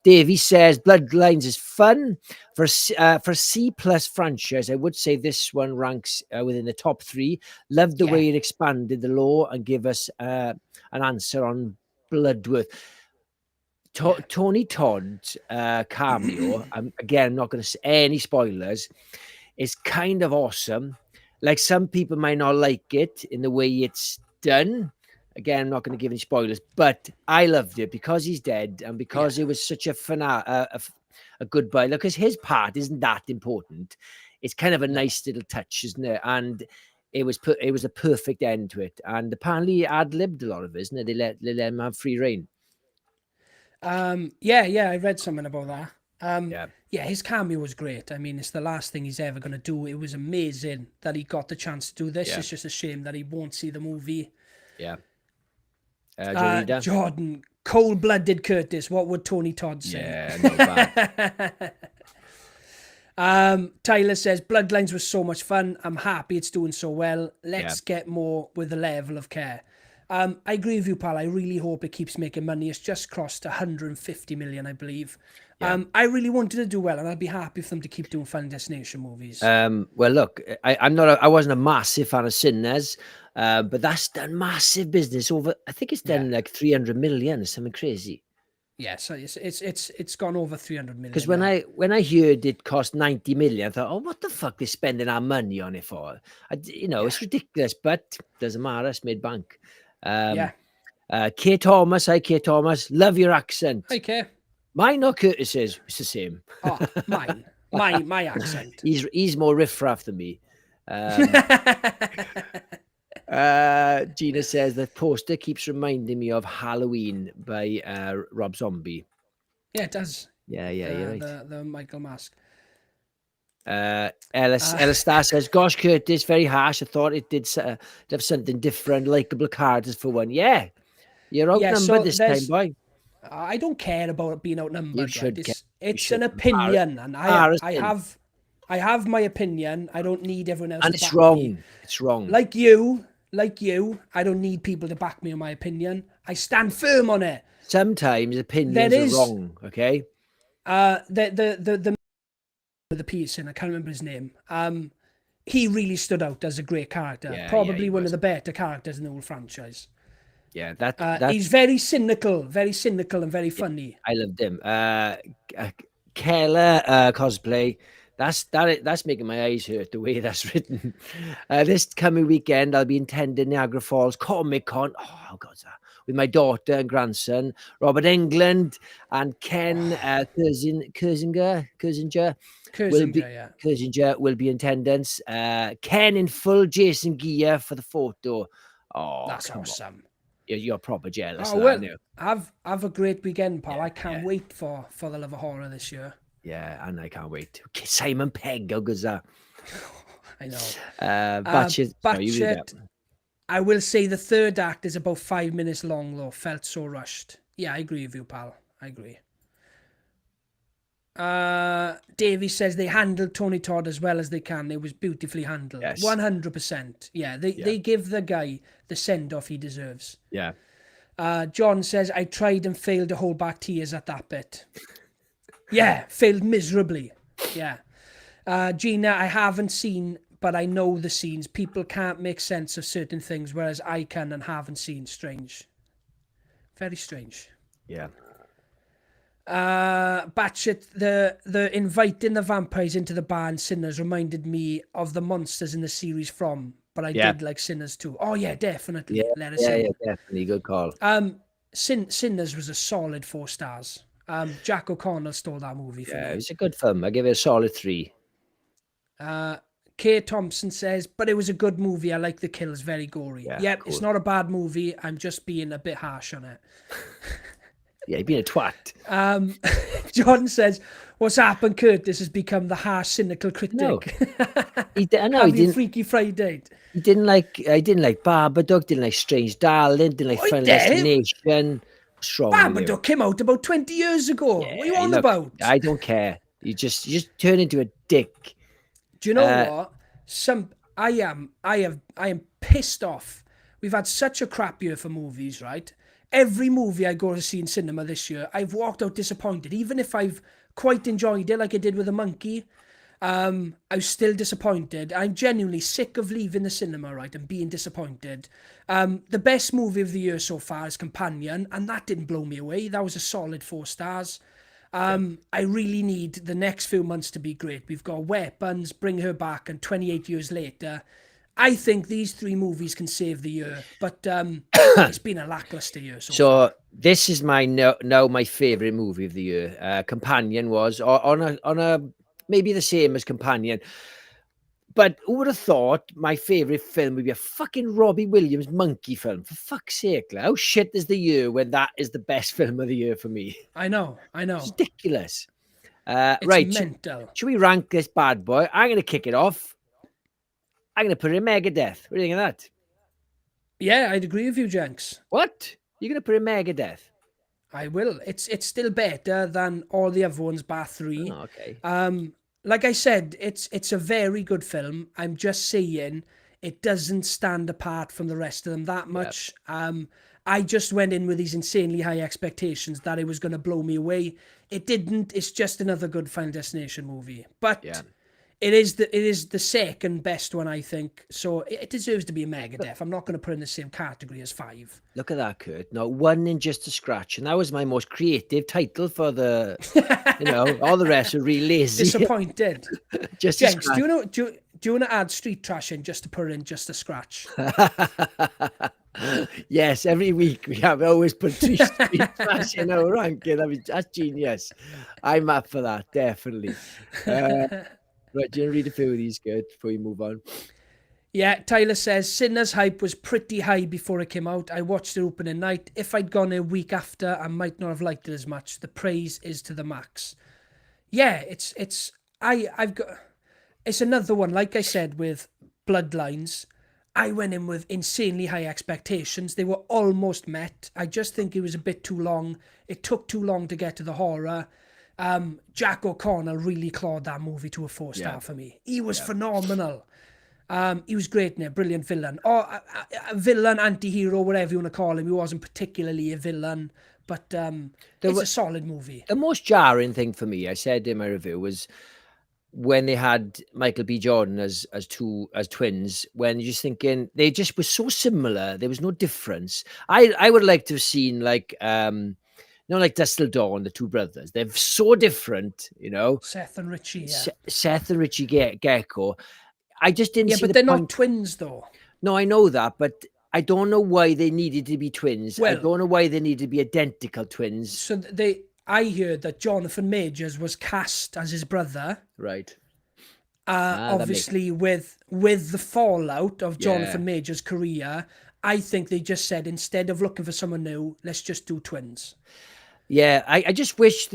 Davies says Bloodlines is fun for C+ franchise. I would say this one ranks within the top 3. Loved the way it expanded the lore and give us an answer on Bloodworth. Tony Todd's cameo, again, I'm not going to say any spoilers, is kind of awesome. Like, some people might not like it in the way it's done. Again, I'm not going to give any spoilers, but I loved it because he's dead and because it was such a goodbye. Look, because his part isn't that important. It's kind of a nice little touch, isn't it? And it was a perfect end to it. And apparently ad-libbed a lot of it, isn't it? They let him have free reign. I read something about that. His cameo was great. I mean, it's the last thing he's ever going to do. It was amazing that he got the chance to do this. It's just a shame that he won't see the movie. Jordan, cold-blooded Curtis, what would Tony Todd say? Yeah, not bad. Tyler says, Bloodlines was so much fun. I'm happy it's doing so well. Let's Yeah. get more with the level of care. I agree with you, pal. I really hope it keeps making money. It's just crossed 150 million, I believe. Yeah. I really wanted to do well, and I'd be happy for them to keep doing Final Destination movies. Well, look, I wasn't a massive fan of Sinners, but that's done massive business over. I think it's done like 300 million, something crazy. Yeah, so it's gone over 300 million. Because when I heard it cost 90 million, I thought, oh, what the fuck they're spending our money on it for? It's ridiculous, but doesn't matter. It's made bank. Yeah. Kay Thomas, hi Kay Thomas, love your accent. Hi, Kay. Mine or Curtis's? It's the same. Oh, mine. My accent. He's more riffraff than me. Gina says the poster keeps reminding me of Halloween by Rob Zombie. Yeah, it does. Yeah, you're right. The Michael Mask. Ella Star says, gosh, Curtis, very harsh. I thought it did have something different, likable characters for one. Yeah, you're outnumbered this time, boy. I don't care about it being outnumbered. You should right? It's an opinion, and I have my opinion. I don't need everyone else. And to it's back wrong. Me. It's wrong. Like you, I don't need people to back me on my opinion. I stand firm on it. Sometimes opinions are wrong. Okay. The person, I can't remember his name. He really stood out as a great character. Yeah, Probably one of the better characters in the whole franchise. Yeah, that he's very cynical and very funny. I loved him. Keller cosplay. That's making my eyes hurt the way that's written. This coming weekend, I'll be attending Niagara Falls Comic Con. Oh God, with my daughter and grandson, Robert Englund and Ken Kersinger will be in attendance. Ken in full Jason gear for the photo. Oh, that's awesome. You're proper jealous. Oh, well, have a great weekend, pal. I can't wait for the Love of Horror this year. Yeah, and I can't wait. Simon Pegg, how good's that? I know. Batshit. I will say the third act is about 5 minutes long, though. Felt so rushed. Yeah, I agree with you, pal. I agree. Davies says they handled Tony Todd as well as they can. It was beautifully handled. Yes. 100%. Yeah, they give the guy the send-off he deserves. Yeah. John says, I tried and failed to hold back tears at that bit. Yeah, failed miserably. Yeah. Gina, I haven't seen, but I know the scenes. People can't make sense of certain things, whereas I can and haven't seen. Strange. Very strange. Yeah. Batshit, the inviting the vampires into the bar and Sinners reminded me of the monsters in the series From, but I did like Sinners too. Oh yeah, definitely. Yeah, definitely. Good call. Sinners was a solid 4 stars. Jack O'Connell stole that movie for me. It was a good film. I give it a solid 3. Kay Thompson says, but it was a good movie. I like the kills, very gory. Yeah, cool. It's not a bad movie. I'm just being a bit harsh on it. Yeah, you're being a twat. John says, what's happened, Curtis has become the harsh, cynical critic. No. He didn't. Freaky Friday. I didn't like Babadook, didn't like Strange Darling, didn't like Final Destination. What's wrong Babadook came out about 20 years ago. Yeah, what are you on about? I don't care. You just turn into a dick. Do you know what? I am pissed off. We've had such a crap year for movies, right? Every movie I go to see in cinema this year, I've walked out disappointed. Even if I've quite enjoyed it, like I did with The Monkey, I was still disappointed. I'm genuinely sick of leaving the cinema, right, and being disappointed. The best movie of the year so far is Companion, and that didn't blow me away. That was a solid 4 stars. I really need the next few months to be great. We've got Weapons, Bring Her Back, and 28 Years Later. I think these 3 movies can save the year, but it's been a lackluster year so far. This is my my favorite movie of the year. Companion was on a maybe the same as Companion, but who would have thought my favorite film would be a fucking Robbie Williams monkey film? For fuck's sake, how shit is the year when that is the best film of the year for me? I know. It's ridiculous. It's right, mental. Should we rank this bad boy? I'm going to kick it off. I'm going to put it in Megadeth. What do you think of that? Yeah, I'd agree with you, Jenks. What? You're going to put it in Megadeth? I will. It's still better than all the other ones, bar 3. Oh, okay. like I said, it's a very good film. I'm just saying it doesn't stand apart from the rest of them that Yeah. much. I just went in with these insanely high expectations that it was going to blow me away. It didn't. It's just another good Final Destination movie. Yeah. But it is the second best one, I think. So it deserves to be a Megadeth. I'm not going to put it in the same category as 5. Look at that, Kurt. No, one in just a scratch. And that was my most creative title for the, all the rest are really lazy. Disappointed. Just a Jenks, scratch. do you want to add Street Trash in just to put it in just a scratch? Yes, every week we have always put three trash in our ranking. That's genius. I'm up for that, definitely. Right, do you want to read a few of these, Kurt, before we move on? Yeah, Tyler says Sinner's hype was pretty high before it came out. I watched it opening night. If I'd gone a week after, I might not have liked it as much. The praise is to the max. Yeah, I've got it's another one, like I said, with Bloodlines. I went in with insanely high expectations. They were almost met. I just think it was a bit too long. It took too long to get to the horror. Jack O'Connell really clawed that movie to a 4-star for me. He was phenomenal. He was great in it, brilliant villain. Or a villain, anti-hero, whatever you want to call him. He wasn't particularly a villain, but it's a solid movie. The most jarring thing for me, I said in my review, was when they had Michael B. Jordan as twins, when you're just thinking they just were so similar, there was no difference. I would like to have seen like like Dust Till Dawn, the two brothers. They're so different, Seth and Richie, yeah. Seth and Richie Gecko. I just didn't see but the they're point. not twins though. No, I know that, but I don't know why they needed to be twins. I Well- don't know why they needed to be identical twins. So I heard that Jonathan Majors was cast as his brother. Right. Obviously, with the fallout of Jonathan Yeah. Majors' career, I think they just said, instead of looking for someone new, let's just do twins. Yeah, I just wish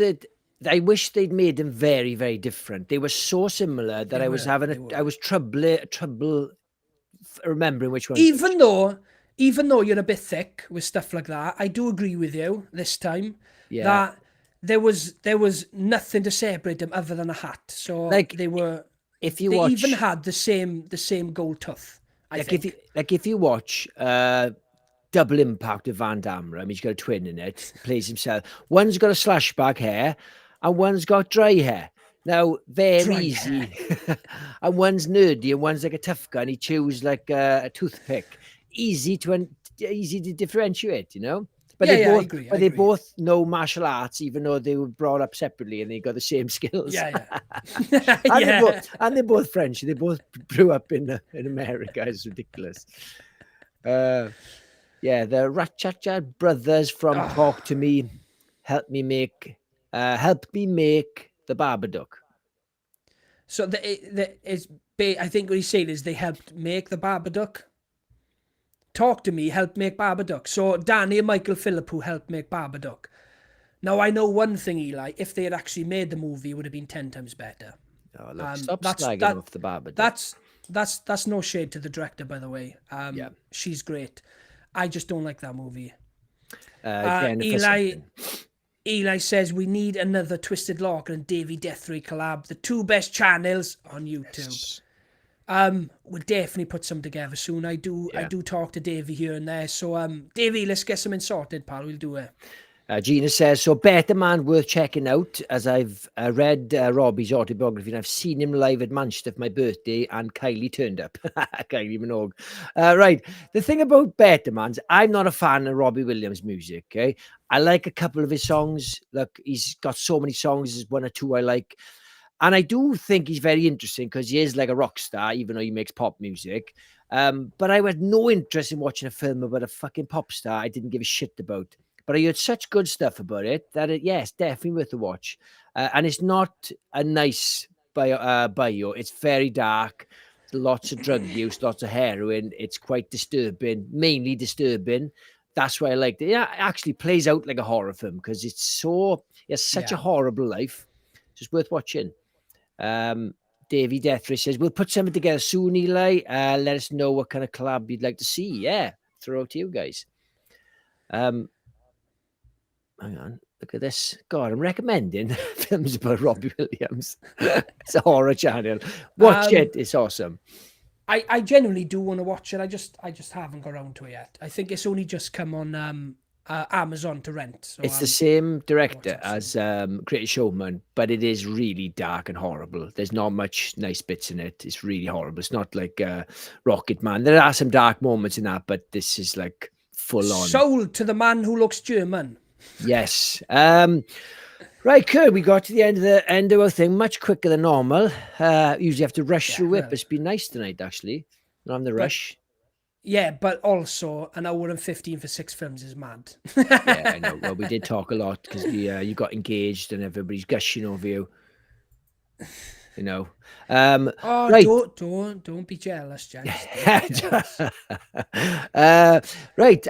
I wish they'd made them very, very different. They were so similar that I was trouble remembering which one. Even though you're a bit thick with stuff like that, I do agree with you this time. Yeah. That there was nothing to separate them other than a hat. So Like, they were. If you They watch, even had the same gold tooth. I think. if you watch Double Impact with Van Damme, right? I mean, he's got a twin in it, plays himself. One's got a slashback hair, and one's got dry hair. Now, very Dry easy. And one's nerdy, and one's like a tough guy, and he chews like a toothpick. Easy to differentiate, But Yeah, they I both, agree, but I they agree. both know martial arts, even though they were brought up separately and they got the same skills. Yeah. And they're both French. They both grew up in America. It's ridiculous. The Ratchacha brothers from Talk to Me helped me make the Babadook. So I think what he's saying is they helped make the Babadook. Talk to Me helped make Babadook. So Danny and Michael Phillip who helped make Babadook. Now I know one thing, Eli. If they had actually made the movie, it would have been 10 times better. Oh, look, stop slagging off the Babadook. That's no shade to the director, by the way. She's great. I just don't like that movie. Eli says we need another Twisted Larkin and Davey Deathray collab. The two best channels on YouTube. We'll definitely put some together soon. I do talk to Davey here and there. So Davey, let's get something sorted, pal. We'll do it. Gina says, so Better Man worth checking out, as I've read Robbie's autobiography and I've seen him live at Manchester for my birthday and Kylie turned up. Kylie Minogue. Right. The thing about Better Man's, I'm not a fan of Robbie Williams' music, okay? I like a couple of his songs. Look, he's got so many songs. There's one or two I like. And I do think he's very interesting because he is like a rock star, even though he makes pop music. But I had no interest in watching a film about a fucking pop star I didn't give a shit about. But I heard such good stuff about it that it's definitely worth a watch. And it's not a nice bio. It's very dark. Lots of drug use, lots of heroin. It's quite disturbing, mainly disturbing. That's why I liked it. Yeah, it actually plays out like a horror film because it's such a horrible life. Just worth watching. Davey Deathray says, we'll put something together soon, Eli. Let us know what kind of collab you'd like to see. Yeah, throw it to you guys. hang on. Look at this. God, I'm recommending films about Robbie Williams. It's a horror channel. Watch it. It's awesome. I genuinely do want to watch it. I just haven't got around to it yet. I think it's only just come on Amazon to rent. So It's the same director as Greatest Showman, but it is really dark and horrible. There's not much nice bits in it. It's really horrible. It's not like Rocket Man. There are some dark moments in that, but this is like full on. Sold to the man who looks German. Yes. Right, Kurt, we got to the end of our thing much quicker than normal. Usually have to rush through it, but it's been nice tonight, actually. Not on the rush. Yeah, but also an hour and 15 for 6 films is mad. Yeah, I know. Well, we did talk a lot because you got engaged and everybody's gushing over you. You know. Right. Don't be jealous, Jack. Right.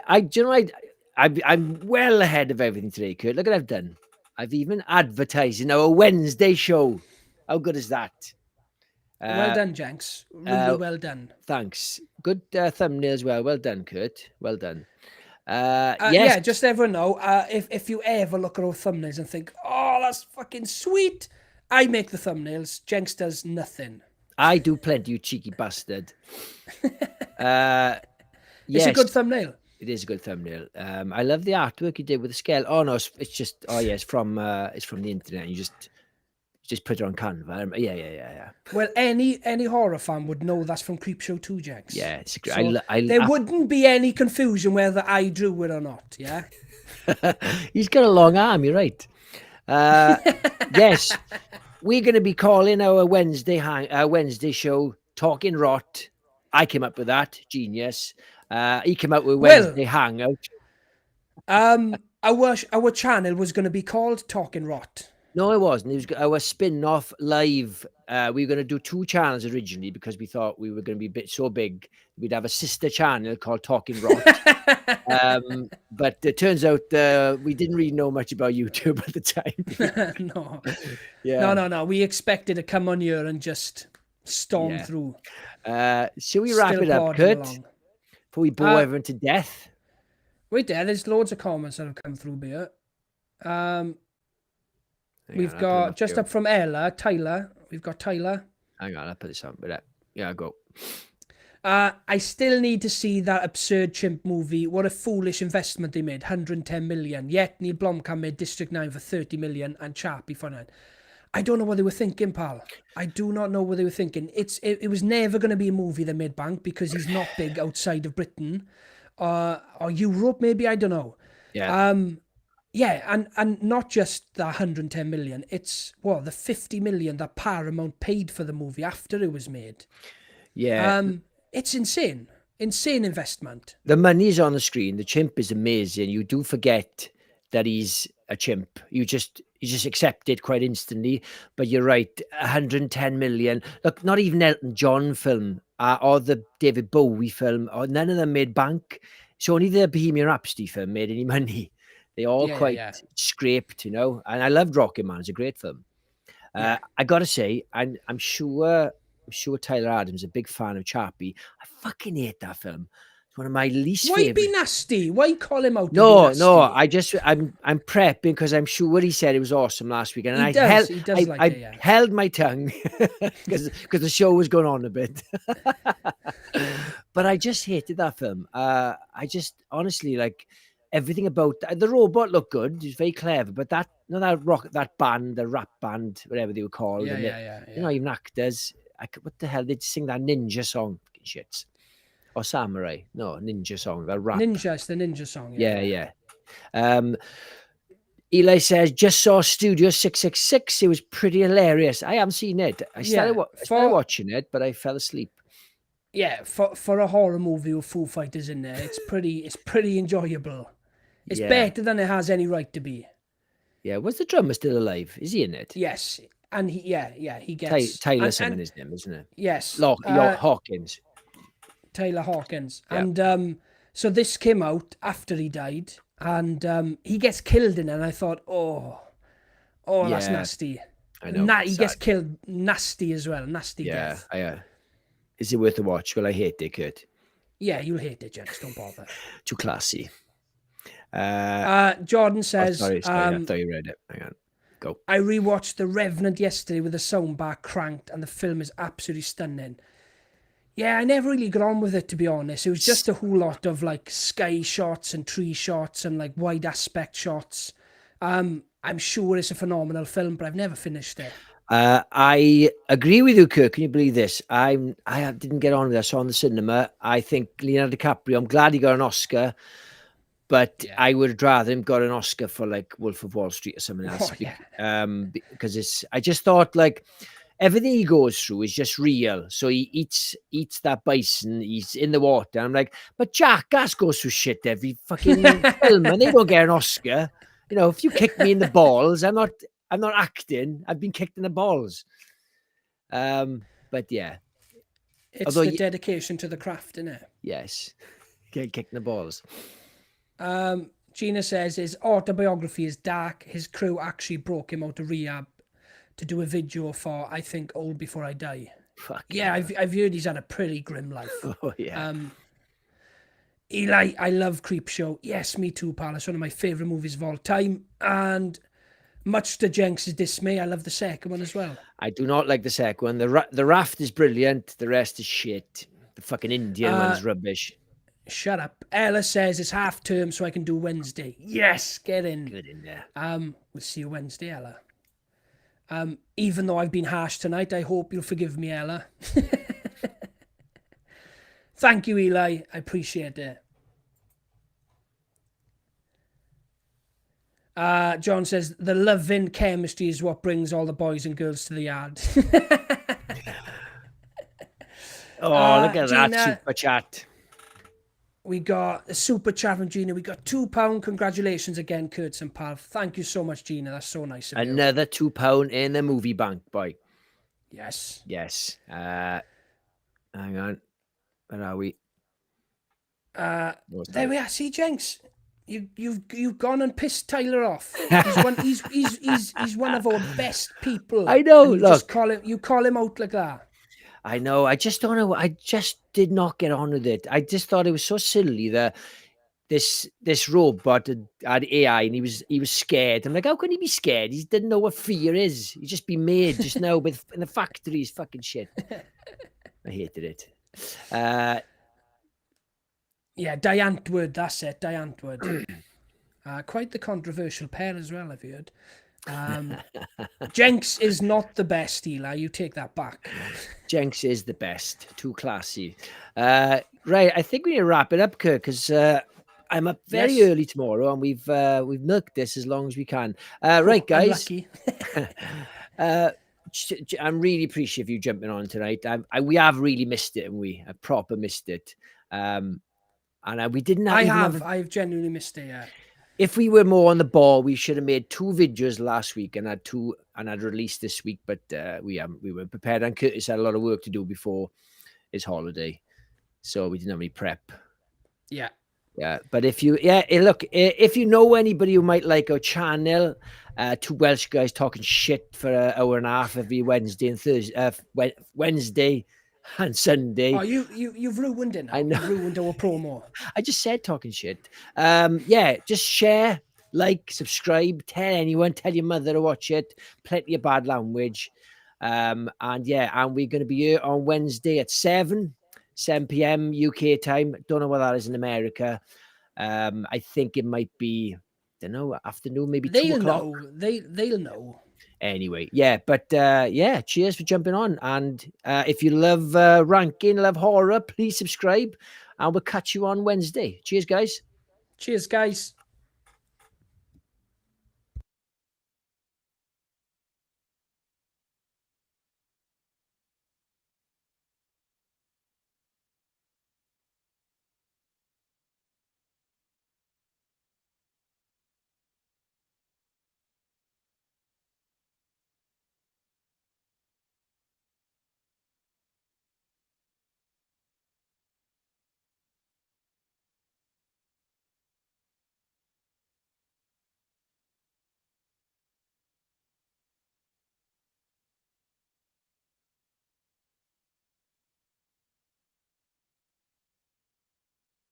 I'm well ahead of everything today, Kurt. Look what I've done. I've even advertised in our Wednesday show. How good is that? Well done, Jenks. Really well done. Thanks. Good thumbnail as well. Well done, Kurt. Well done. Yes. Yeah, just everyone know, if you ever look at our thumbnails and think, oh, that's fucking sweet, I make the thumbnails. Jenks does nothing. I do plenty, you cheeky bastard. Yes. It's a good thumbnail. It is a good thumbnail. I love the artwork you did with the scale. Oh no, it's just it's from the internet. You just put it on Canva. Yeah. Well, any horror fan would know that's from Creepshow 2, Jenks. Yeah, it's great. So there wouldn't be any confusion whether I drew it or not. Yeah. He's got a long arm. You're right. Yes, we're going to be calling our Wednesday show "Talking Rot." I came up with that. Genius. He came out with Wednesday Hangout. Our channel was going to be called Talking Rot. No, it wasn't. It was our spin-off live. We were going to do 2 channels originally because we thought we were going to be so big. We'd have a sister channel called Talking Rot. But it turns out we didn't really know much about YouTube at the time. No. Yeah. No. We expected to come on here and just storm through. Shall we wrap it up, Kurt? Before we bore everyone to death. Wait there, there's loads of comments that have come through here. We've got just up from Ella, Tyler. We've got Tyler. Hang on, I'll put this on. Yeah, go. I still need to see that absurd chimp movie. What a foolish investment they made. 110 million. Yet Neil Blomkamp made District 9 for 30 million and Chappie for 9. I don't know what they were thinking, pal. I do not know what they were thinking. It was never going to be a movie that made bank because he's not big outside of Britain or Europe, maybe. I don't know. Yeah. Yeah, and not just the 110 million. It's the 50 million that Paramount paid for the movie after it was made. Yeah. It's insane. Insane investment. The money's on the screen. The chimp is amazing. You do forget that he's a chimp. You just accept it quite instantly. But you're right, 110 million. Look, not even Elton John film or the David Bowie film, or none of them made bank. So only the Bohemian Rhapsody film made any money. They all scraped, you know. And I loved Rocket Man. It's a great film. I got to say, I'm sure Tyler Adams is a big fan of Chappie. I fucking hate that film. It's one of my least favorite. Why be nasty? Why call him out? No. I'm prepping because I'm sure he said it was awesome last week, and I held my tongue because the show was going on a bit. But I just hated that film. I just honestly everything about the robot looked good. It was very clever, but that band, the rap band, whatever they were called, you know, even actors. What the hell? They'd sing that ninja song, shits. Or samurai? No, ninja song. That rap. Ninja, it's the ninja song. Yeah. Eli says, just saw Studio 666. It was pretty hilarious. I haven't seen it. I started watching it, but I fell asleep. Yeah, for a horror movie with Foo Fighters in there, it's pretty enjoyable. It's better than it has any right to be. Yeah, was the drummer still alive? Is he in it? Yes, and he gets Tyler something his name, isn't it? Yes, Hawkins. Taylor Hawkins, yeah. And so this came out after he died, and he gets killed in it. And I thought, that's nasty. I know. He gets killed nasty as well. Nasty death. Yeah. Is it worth a watch? Well, I hate it, Kurt. Yeah, you'll hate it, Jax. Don't bother. Too classy. Jordan says, sorry, I thought you read it. Hang on. Go. I rewatched The Revenant yesterday with the soundbar cranked, and the film is absolutely stunning. Yeah, I never really got on with it, to be honest. It was just a whole lot of like sky shots and tree shots and like wide aspect shots. I'm sure it's a phenomenal film, but I've never finished it. I agree with you, Kirk. Can you believe this? I didn't get on with it. I saw in the cinema. I think Leonardo DiCaprio, I'm glad he got an Oscar, but I would have rather him got an Oscar for like Wolf of Wall Street or something else. Because I just thought like everything he goes through is just real. So he eats that bison. He's in the water. I'm like, but Jackass goes through shit every fucking film, and they don't get an Oscar. You know, if you kick me in the balls, I'm not acting. I've been kicked in the balls. But yeah, it's the dedication to the craft, isn't it? Yes, get kicked in the balls. Gina says his autobiography is dark. His crew actually broke him out of rehab to do a video for, I think, Old Before I Die. Yeah, I've heard he's had a pretty grim life. Oh yeah. Eli, I love Creepshow. Yes, me too, pal. It's one of my favourite movies of all time. And much to Jenks' dismay, I love the second one as well. I do not like the second one. The Raft is brilliant. The rest is shit. The fucking Indian one's rubbish. Shut up. Ella says it's half term, so I can do Wednesday. Yes, get in. Good in there. We'll see you Wednesday, Ella. Even though I've been harsh tonight, I hope you'll forgive me, Ella. Thank you, Eli. I appreciate it. John says, the loving chemistry is what brings all the boys and girls to the yard. Look at Gina, that super chat. We got a super chat from Gina. We got £2. Congratulations again, Kurtz and Pav. Thank you so much, Gina. That's so nice of you. Another £2 in the movie bank, boy. Yes. Yes. Hang on. Where are we? There we are. See, Jenks, you've gone and pissed Tyler off. He's one of our best people. I know. Look, you call him out like that. I know. I just don't know. I just did not get on with it. I just thought it was so silly that this robot had AI and he was scared. I'm like, how can he be scared? He didn't know what fear is. He's just been made just now in the factories. Fucking shit. I hated it. Yeah, Diantwood, that's it, Diantwood. Quite the controversial pair as well, I've heard. Jenks is not the best, Eli. You take that back. Jenks is the best. Too classy. Right, I think we need to wrap it up, Kirk, because I'm up very early tomorrow, and we've milked this as long as we can. Right, guys. I'm really appreciative of you jumping on tonight. We have really missed it, and we have proper missed it. And we didn't have. I've genuinely missed it. Yeah. If we were more on the ball, we should have made 2 videos last week and had released this week. But we weren't prepared, and Curtis had a lot of work to do before his holiday, so we didn't have any prep. Yeah. Yeah, but if you know anybody who might like our channel, 2 Welsh guys talking shit for an hour and a half every Wednesday and Thursday, Wednesday and Sunday. Oh, you've ruined it now. I know. You've ruined our promo. I just said talking shit. Yeah, just share, like, subscribe, tell anyone, tell your mother to watch it. Plenty of bad language. And we're going to be here on Wednesday at 7 p.m. UK time. Don't know what that is in America. I think it might be, don't know, afternoon, maybe 2 o'clock. They'll know. Anyway, yeah, but cheers for jumping on. And if you love ranking, love horror, please subscribe, and we'll catch you on Wednesday. Cheers, guys. Cheers, guys.